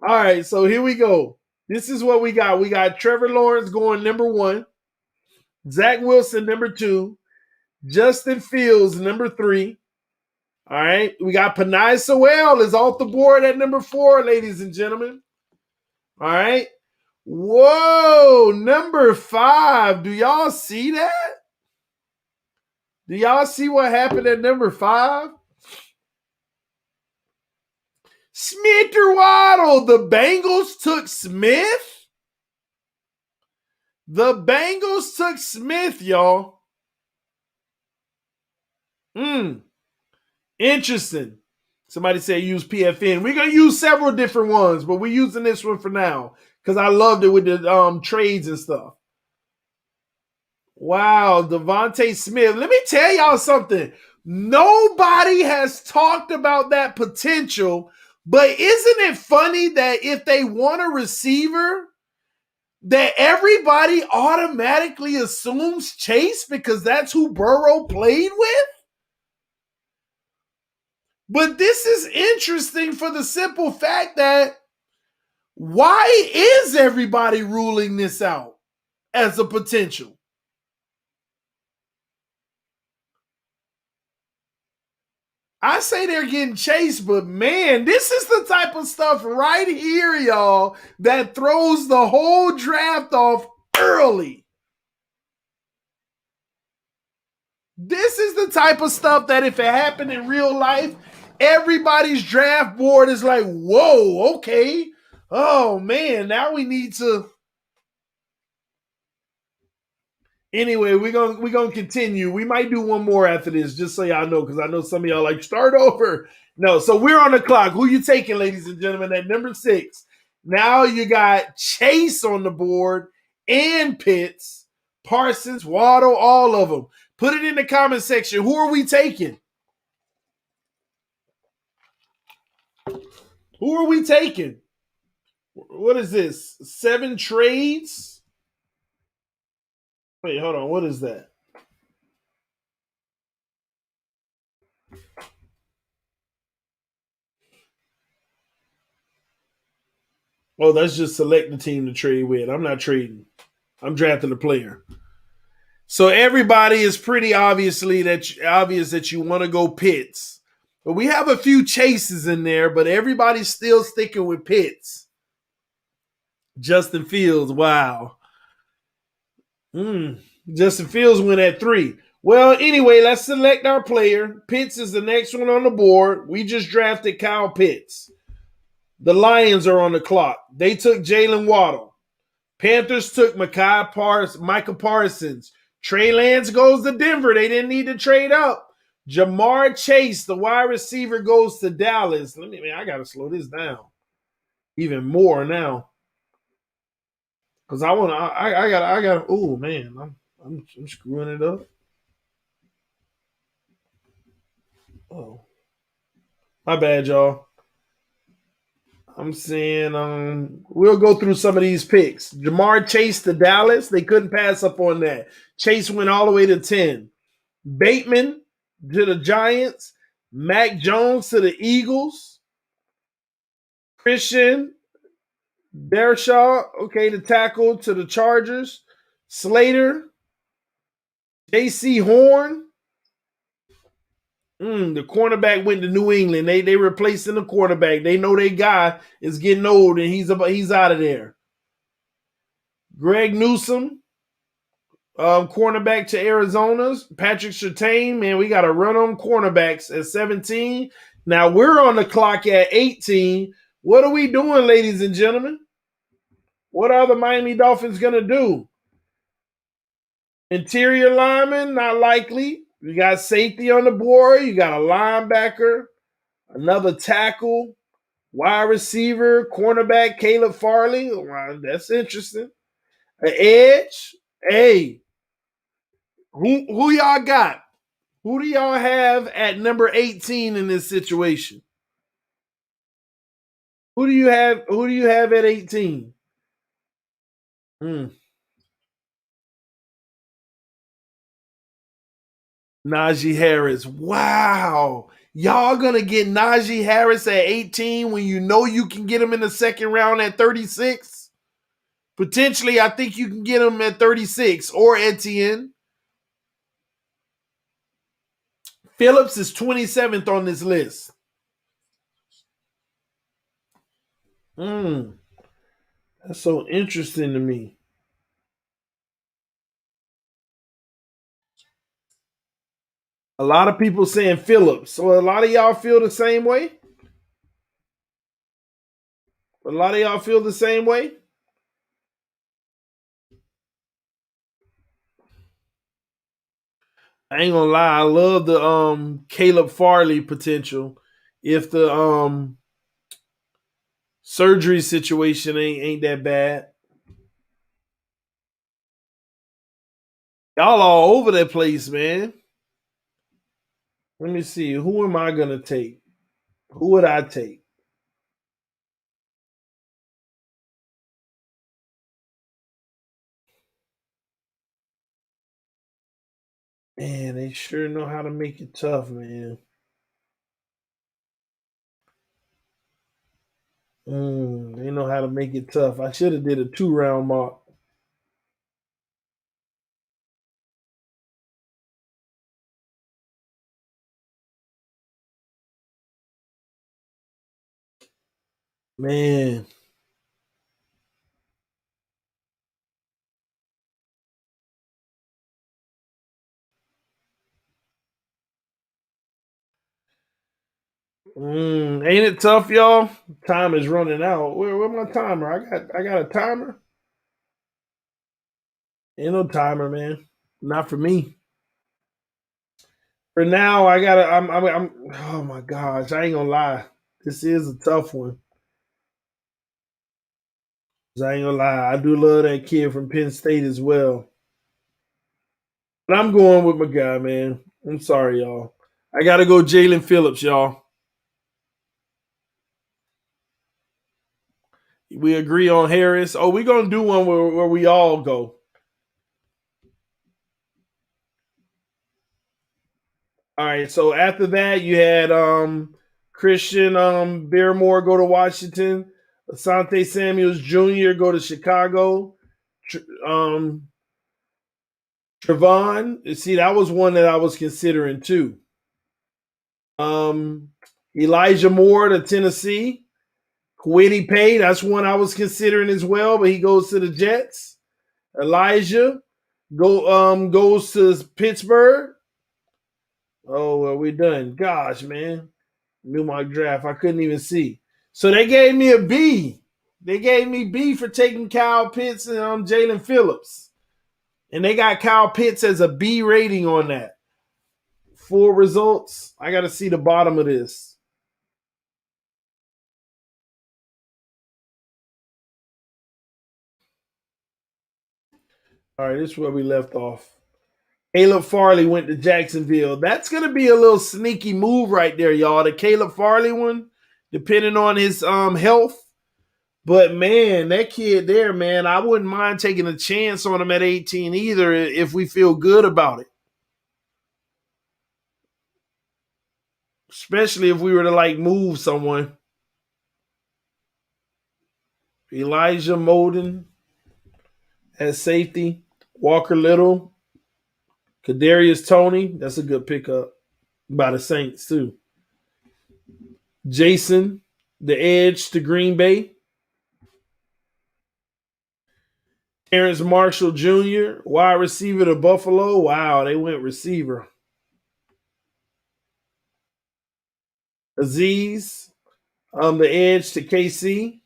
All right, so here we go. This is what we got. We got Trevor Lawrence going number 1, Zach Wilson number 2, Justin Fields number 3. All right, we got Penei Sewell is off the board at number 4, ladies and gentlemen. All right. Whoa, number 5. Do y'all see that? Do y'all see what happened at number 5? Smith or Waddle. The Bengals took Smith. The Bengals took Smith, y'all. Interesting. Somebody said use PFN. We're going to use several different ones, but we're using this one for now because I loved it with the trades and stuff. Wow, Devontae Smith. Let me tell y'all something. Nobody has talked about that potential, but isn't it funny that if they want a receiver, that everybody automatically assumes Chase because that's who Burrow played with? But this is interesting for the simple fact that why is everybody ruling this out as a potential? I say they're getting chased, but man, this is the type of stuff right here, y'all, that throws the whole draft off early. This is the type of stuff that if it happened in real life, everybody's draft board is like, whoa, okay. Oh, man, now we need to. Anyway, we're gonna continue. We might do one more after this, just so y'all know, because I know some of y'all like, start over. No, so we're on the clock. Who you taking, ladies and gentlemen, at number 6? Now you got Chase on the board and Pitts, Parsons, Waddle, all of them. Put it in the comment section. Who are we taking? Who are we taking? What is this? 7 trades? Wait, hold on. What is that? Oh, that's just select the team to trade with. I'm not trading. I'm drafting a player. So everybody is pretty obvious that you want to go Pitts. But we have a few chases in there, but everybody's still sticking with Pitts. Justin Fields, wow. Justin Fields went at 3. Well, anyway, let's select our player. Pitts is the next one on the board. We just drafted Kyle Pitts. The Lions are on the clock. They took Jalen Waddle. Panthers took Micah Parsons. Trey Lance goes to Denver. They didn't need to trade up. Jamar Chase, the wide receiver, goes to Dallas. I got to slow this down even more now. Because I got, oh man, I'm screwing it up. Oh, my bad, y'all. I'm saying we'll go through some of these picks. Jamar Chase to Dallas. They couldn't pass up on that. Chase went all the way to 10. Bateman to the Giants. Mac Jones to the Eagles. Christian Dershaw, okay, the tackle to the Chargers. Slater. J.C. Horn. The cornerback went to New England. They replacing the quarterback. They know their guy is getting old and he's out of there. Greg Newsome, cornerback to Arizona's. Patrick Surtain, man, we got to run on cornerbacks at 17. Now we're on the clock at 18. What are we doing, ladies and gentlemen? What are the Miami Dolphins going to do? Interior lineman, not likely. You got safety on the board. You got a linebacker, another tackle, wide receiver, cornerback, Caleb Farley. Wow, that's interesting. An edge. Hey, who y'all got? Who do y'all have at number 18 in this situation? Who do you have? Who do you have at 18? Hmm. Najee Harris. Wow. Y'all gonna get Najee Harris at 18 when you know you can get him in the second round at 36? Potentially, I think you can get him at 36 or Etienne. Phillips is 27th on this list. Hmm. That's so interesting to me. A lot of people saying Phillips. So a lot of y'all feel the same way? A lot of y'all feel the same way? I ain't gonna lie, I love the Caleb Farley potential. If the surgery situation ain't that bad. Y'all all over that place, man. Let me see. Who am I gonna take? Who would I take? Man, they sure know how to make it tough, man. They know how to make it tough. I should have did a 2 round mock. Man. Ain't it tough, y'all? Time is running out. Where my timer? I got a timer. Ain't no timer, man. Not for me. For now, I gotta. I'm. Oh my gosh, I ain't gonna lie. This is a tough one. I ain't gonna lie. I do love that kid from Penn State as well. But I'm going with my guy, man. I'm sorry, y'all. I gotta go Jalen Phillips, y'all. We agree on Harris. Oh, we gonna do one where we all go. All right. So after that, you had Christian Barrymore go to Washington. Asante Samuels Jr. go to Chicago. Um, Trevon. See, that was one that I was considering too. Um, Elijah Moore to Tennessee. Kwity Paye, that's one I was considering as well, but he goes to the Jets. Elijah goes to Pittsburgh. Oh, well, we done. Gosh, man. New mock draft. I couldn't even see. So they gave me a B. They gave me B for taking Kyle Pitts and Jalen Phillips. And they got Kyle Pitts as a B rating on that. Full results. I got to see the bottom of this. All right, this is where we left off. Caleb Farley went to Jacksonville. That's going to be a little sneaky move right there, y'all. The Caleb Farley one, depending on his health. But man, that kid there, man, I wouldn't mind taking a chance on him at 18 either if we feel good about it. Especially if we were to like move someone. Elijah Molden at safety. Walker Little. Kadarius Toney. That's a good pickup by the Saints, too. Jason, the edge to Green Bay. Terrence Marshall Jr., wide receiver to Buffalo. Wow, they went receiver. Aziz, The edge to KC,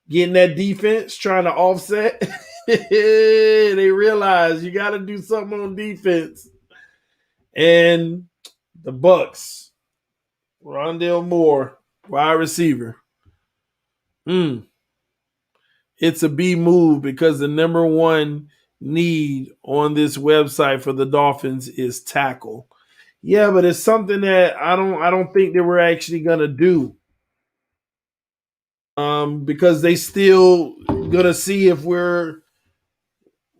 getting that defense, trying to offset. They realize you got to do something on defense. And the Bucks, Rondale Moore, wide receiver. It's a B move because the number one need on this website for the Dolphins is tackle. Yeah, but it's something that I don't think that we're actually gonna do. Because they still gonna see if we're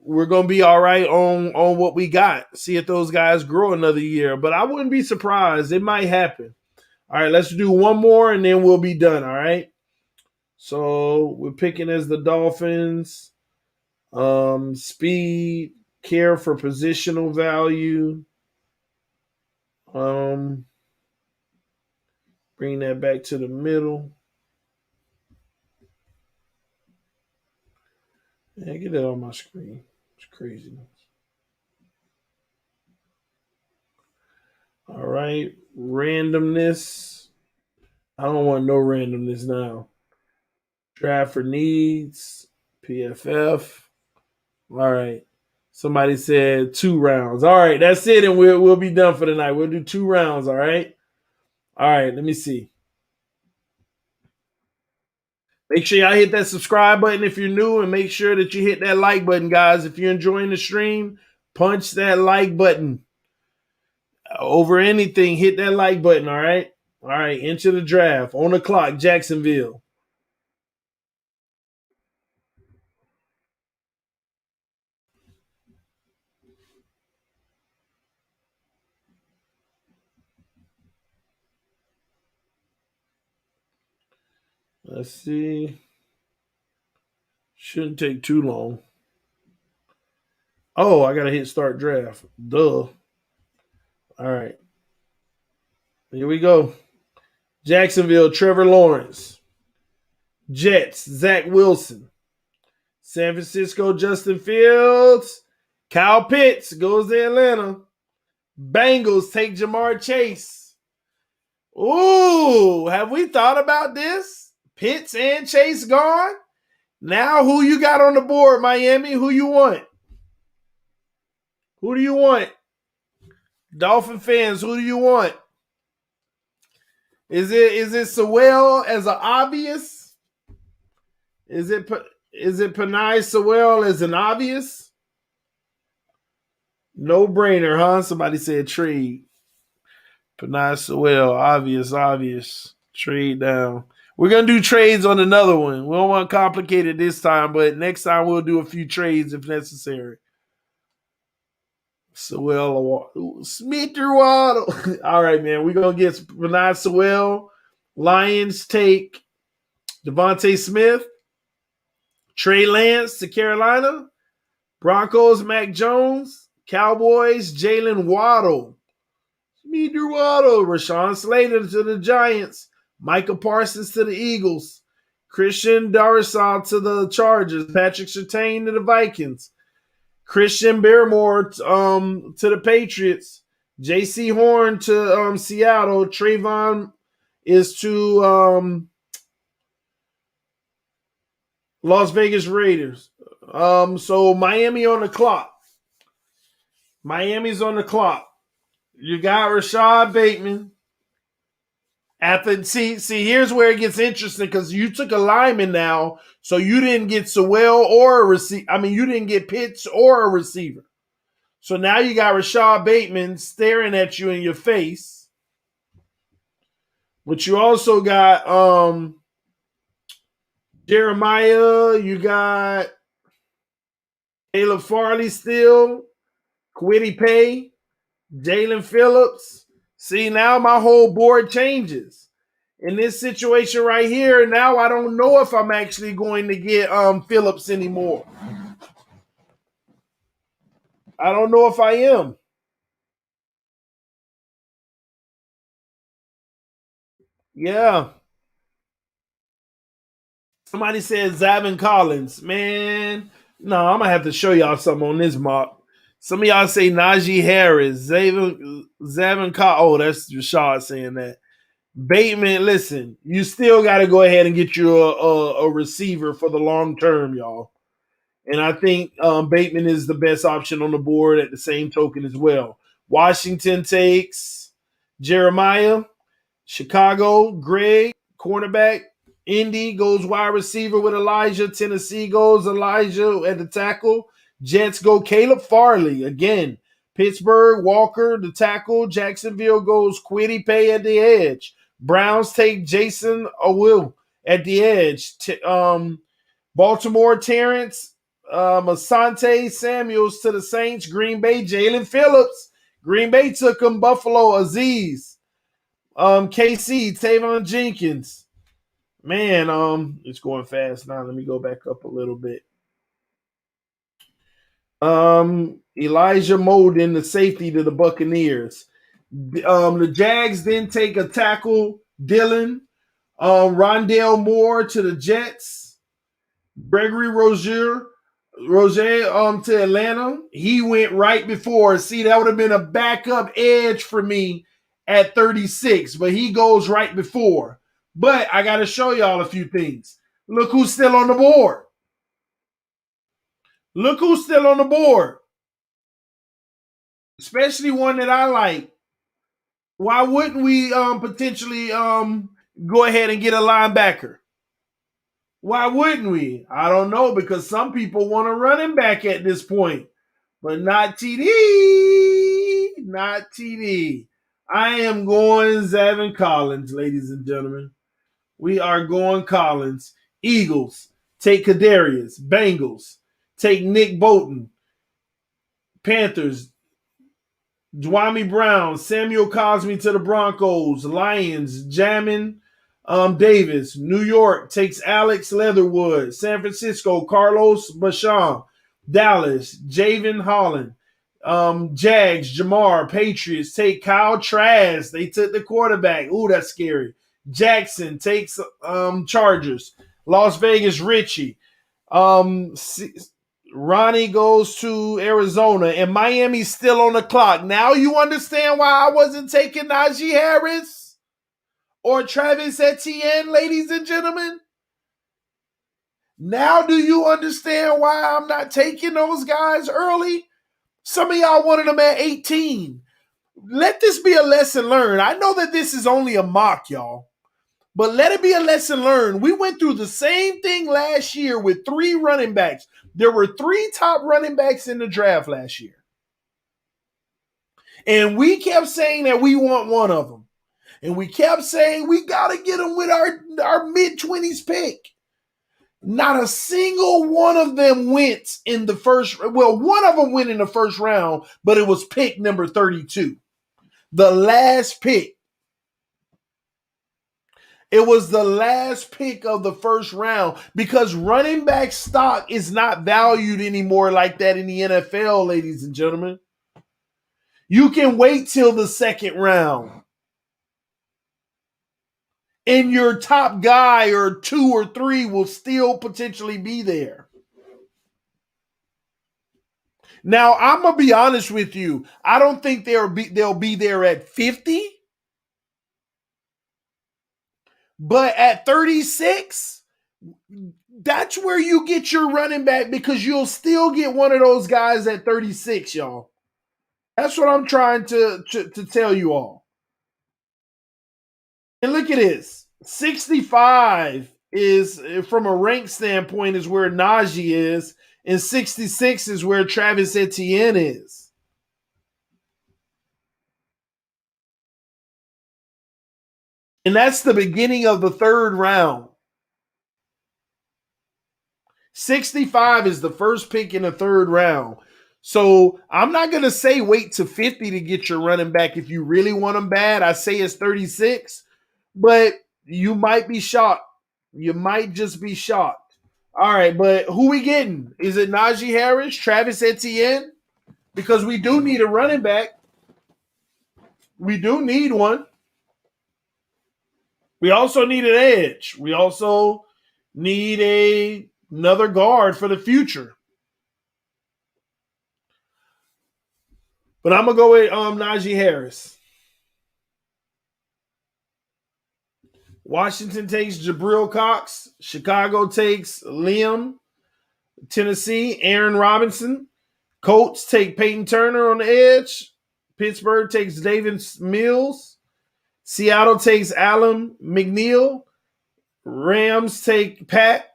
gonna be all right on what we got. See if those guys grow another year. But I wouldn't be surprised. It might happen. All right, let's do one more and then we'll be done. All right. So we're picking as the Dolphins. Speed, care for positional value. Bring that back to the middle. Yeah, get that on my screen. It's crazy. All right. Randomness. I don't want no randomness now. Draft for needs. PFF. All right. Somebody said 2 rounds. All right, that's it, and we'll be done for the night. We'll do 2 rounds. All right. All right. Let me see. Make sure y'all hit that subscribe button if you're new, and make sure that you hit that like button, guys. If you're enjoying the stream, punch that like button. Over anything, hit that like button, all right? All right, into the draft. On the clock, Jacksonville. Let's see. Shouldn't take too long. Oh, I got to hit start draft. Duh. All right. Here we go. Jacksonville, Trevor Lawrence. Jets, Zach Wilson. San Francisco, Justin Fields. Kyle Pitts goes to Atlanta. Bengals take Jamar Chase. Ooh, have we thought about this? Pitts and Chase gone? Now who you got on the board, Miami? Who you want? Who do you want? Dolphin fans, who do you want? Is it Sewell as an obvious? Is it Panay Sewell as an obvious? No brainer, huh? Somebody said trade. Panay Sewell, obvious. Trade down. We're going to do trades on another one. We don't want to complicate it this time, but next time we'll do a few trades if necessary. Sewell, Smith or Waddle. All right, man. We're going to get Panay Sewell. Lions take Devontae Smith. Trey Lance to Carolina. Broncos, Mac Jones. Cowboys, Jalen Waddle. Smith or Waddle. Rashawn Slater to the Giants. Micah Parsons to the Eagles. Christian Darrisaw to the Chargers. Patrick Surtain to the Vikings. Christian Barmore to the Patriots. J.C. Horn to Seattle. Trayvon is to Las Vegas Raiders. So Miami on the clock. Miami's on the clock. You got Rashad Bateman. See, here's where it gets interesting because you took a lineman now, so you didn't get Sewell or a receiver. I mean, you didn't get Pitts or a receiver. So now you got Rashad Bateman staring at you in your face. But you also got Jeremiah. You got Caleb Farley still. Kwity Paye. Jalen Phillips. See, now my whole board changes. In this situation right here, now I don't know if I'm actually going to get Phillips anymore. I don't know if I am. Yeah. Somebody said Xavien Collins. Man, no, I'm going to have to show y'all something on this mock. Some of y'all say Najee Harris. Xavien Collins. Oh, that's Rashad saying that. Bateman, listen, you still got to go ahead and get you a receiver for the long term, y'all. And I think Bateman is the best option on the board at the same token as well. Washington takes Jeremiah. Chicago, Greg, cornerback. Indy goes wide receiver with Elijah. Tennessee goes Elijah at the tackle. Jets go Caleb Farley again. Pittsburgh, Walker, the tackle. Jacksonville goes Quiddy Pay at the edge. Browns take Jason Owill at the edge. Baltimore, Terrence, Asante Samuels to the Saints. Green Bay, Jalen Phillips. Green Bay took him. Buffalo, Aziz. KC, Tavon Jenkins. Man, it's going fast now. Let me go back up a little bit. Elijah Molden, the safety to the Buccaneers. The Jags then take a tackle, Dylan. Rondale Moore to the Jets. Gregory Roger to Atlanta. He went right before. See, that would have been a backup edge for me at 36, but he goes right before. But I got to show y'all a few things. Look who's still on the board. Look who's still on the board. Especially one that I like. Why wouldn't we potentially go ahead and get a linebacker? Why wouldn't we? I don't know, because some people want a running back at this point, but not TD. Not TD. I am going Xavien Collins, ladies and gentlemen. We are going Collins. Eagles, take Kadarius. Bengals, take Nick Bolton. Panthers, Dwami Brown. Samuel Cosme to the Broncos. Lions, Jamin Davis. New York takes Alex Leatherwood. San Francisco, Carlos Basham. Dallas, Javen Holland. Jags, Jamar. Patriots take Kyle Trask. They took the quarterback. Ooh, that's scary. Jackson takes Chargers. Las Vegas, Richie. Ronnie goes to Arizona, and Miami's still on the clock. Now you understand why I wasn't taking Najee Harris or Travis Etienne, ladies and gentlemen. Now do you understand why I'm not taking those guys early? Some of y'all wanted them at 18. Let this be a lesson learned. I know that this is only a mock, y'all, but let it be a lesson learned. We went through the same thing last year with 3 running backs. There were 3 top running backs in the draft last year. And we kept saying that we want one of them. And we kept saying we got to get them with our mid-20s pick. Not a single one of them went in the first. Well, one of them went in the first round, but it was pick number 32. The last pick. It was the last pick of the first round, because running back stock is not valued anymore like that in the NFL, ladies and gentlemen. You can wait till the second round, and your top guy or 2 or 3 will still potentially be there. Now, I'm going to be honest with you. I don't think they'll be there at 50. But at 36, that's where you get your running back, because you'll still get one of those guys at 36, y'all. That's what I'm trying to tell you all. And look at this. 65 is, from a rank standpoint, is where Najee is, and 66 is where Travis Etienne is. And that's the beginning of the third round. 65 is the first pick in the third round. So I'm not going to say wait to 50 to get your running back if you really want them bad. I say it's 36, but you might be shocked. You might just be shocked. All right, but who we getting? Is it Najee Harris, Travis Etienne? Because we do need a running back. We do need one. We also need an edge. We also need another guard for the future. But I'm going to go with Najee Harris. Washington takes Jabril Cox. Chicago takes Liam. Tennessee, Aaron Robinson. Colts take Peyton Turner on the edge. Pittsburgh takes David Mills. Seattle takes Alan McNeil. Rams take Pat.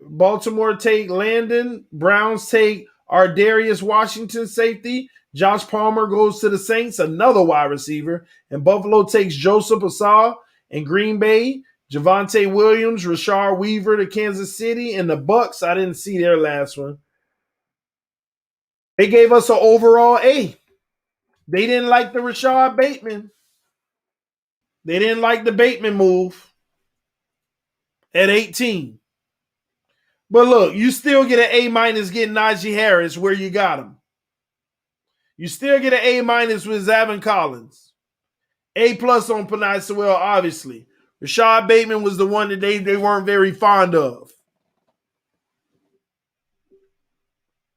Baltimore take Landon. Browns take Ardarius Washington, safety. Josh Palmer goes to the Saints, another wide receiver. And Buffalo takes Joseph Asah. And Green Bay, Javonte Williams, Rashard Weaver to Kansas City. And the Bucks, I didn't see their last one. They gave us an overall A. They didn't like the Rashad Bateman. They didn't like the Bateman move at 18. But look, you still get an A minus getting Najee Harris where you got him. You still get an A minus with Xavien Collins. A plus on Penei Sewell, obviously. Rashad Bateman was the one that they weren't very fond of.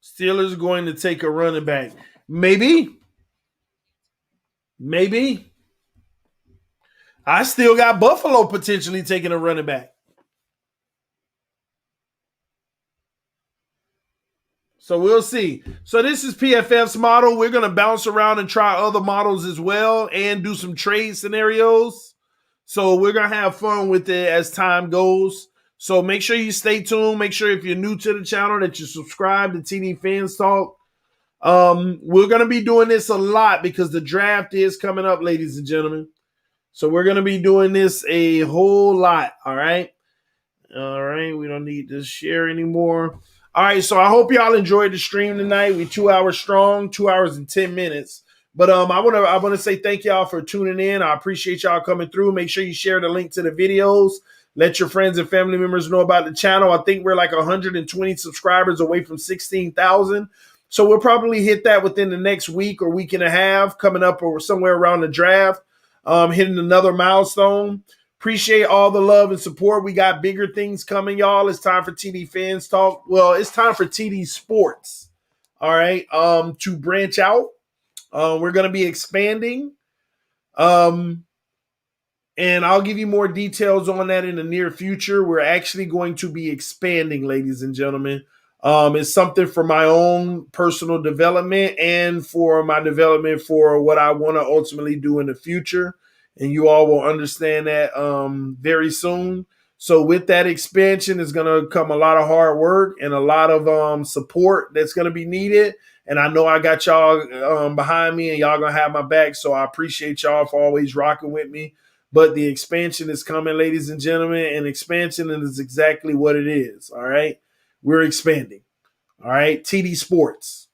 Steelers going to take a running back. Maybe. I still got Buffalo potentially taking a running back. So we'll see. So this is PFF's model. We're going to bounce around and try other models as well and do some trade scenarios. So we're going to have fun with it as time goes. So make sure you stay tuned. Make sure if you're new to the channel that you subscribe to TD Fans Talk. We're going to be doing this a lot because the draft is coming up, ladies and gentlemen. So we're going to be doing this a whole lot, all right? All right, we don't need to share anymore. All right, so I hope y'all enjoyed the stream tonight. We're 2 hours strong, 2 hours and 10 minutes. But I want to say thank y'all for tuning in. I appreciate y'all coming through. Make sure you share the link to the videos. Let your friends and family members know about the channel. I think we're like 120 subscribers away from 16,000. So we'll probably hit that within the next week or week and a half, coming up or somewhere around the draft, hitting another milestone. Appreciate all the love and support. We got bigger things coming, y'all. It's time for TD Fans Talk. Well, it's time for TD Sports, all right, to branch out. We're going to be expanding, and I'll give you more details on that in the near future. We're actually going to be expanding, ladies and gentlemen. It's something for my own personal development and for my development for what I want to ultimately do in the future. And you all will understand that very soon. So with that expansion is going to come a lot of hard work and a lot of support that's going to be needed. And I know I got y'all behind me and y'all going to have my back. So I appreciate y'all for always rocking with me. But the expansion is coming, ladies and gentlemen. And expansion is exactly what it is. All right. We're expanding. All right. TD Sports.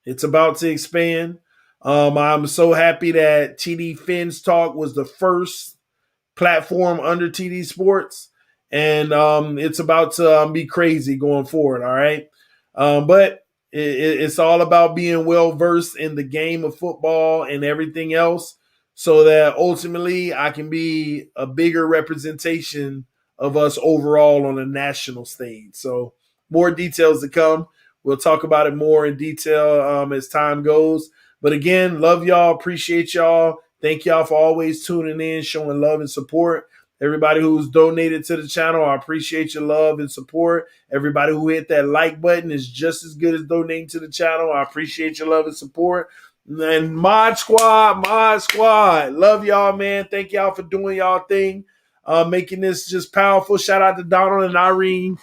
It's about to expand. I'm so happy that TD Fins Talk was the first platform under TD Sports, and it's about to be crazy going forward. All right, but it's all about being well versed in the game of football and everything else, so that ultimately I can be a bigger representation of us overall on a national stage. So more details to come. We'll talk about it more in detail as time goes. But again, love y'all. Appreciate y'all. Thank y'all for always tuning in, showing love and support. Everybody who's donated to the channel, I appreciate your love and support. Everybody who hit that like button is just as good as donating to the channel. I appreciate your love and support. And Mod Squad. Love y'all, man. Thank y'all for doing y'all thing, making this just powerful. Shout out to Donald and Irene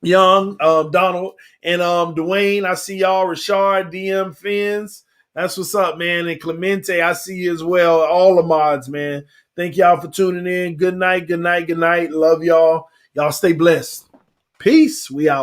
Young, Donald, and Dwayne. I see y'all. Rashard, DM, Fins. That's what's up, man. And Clemente, I see you as well. All the mods, man. Thank y'all for tuning in. Good night. Love y'all. Y'all stay blessed. Peace. We out.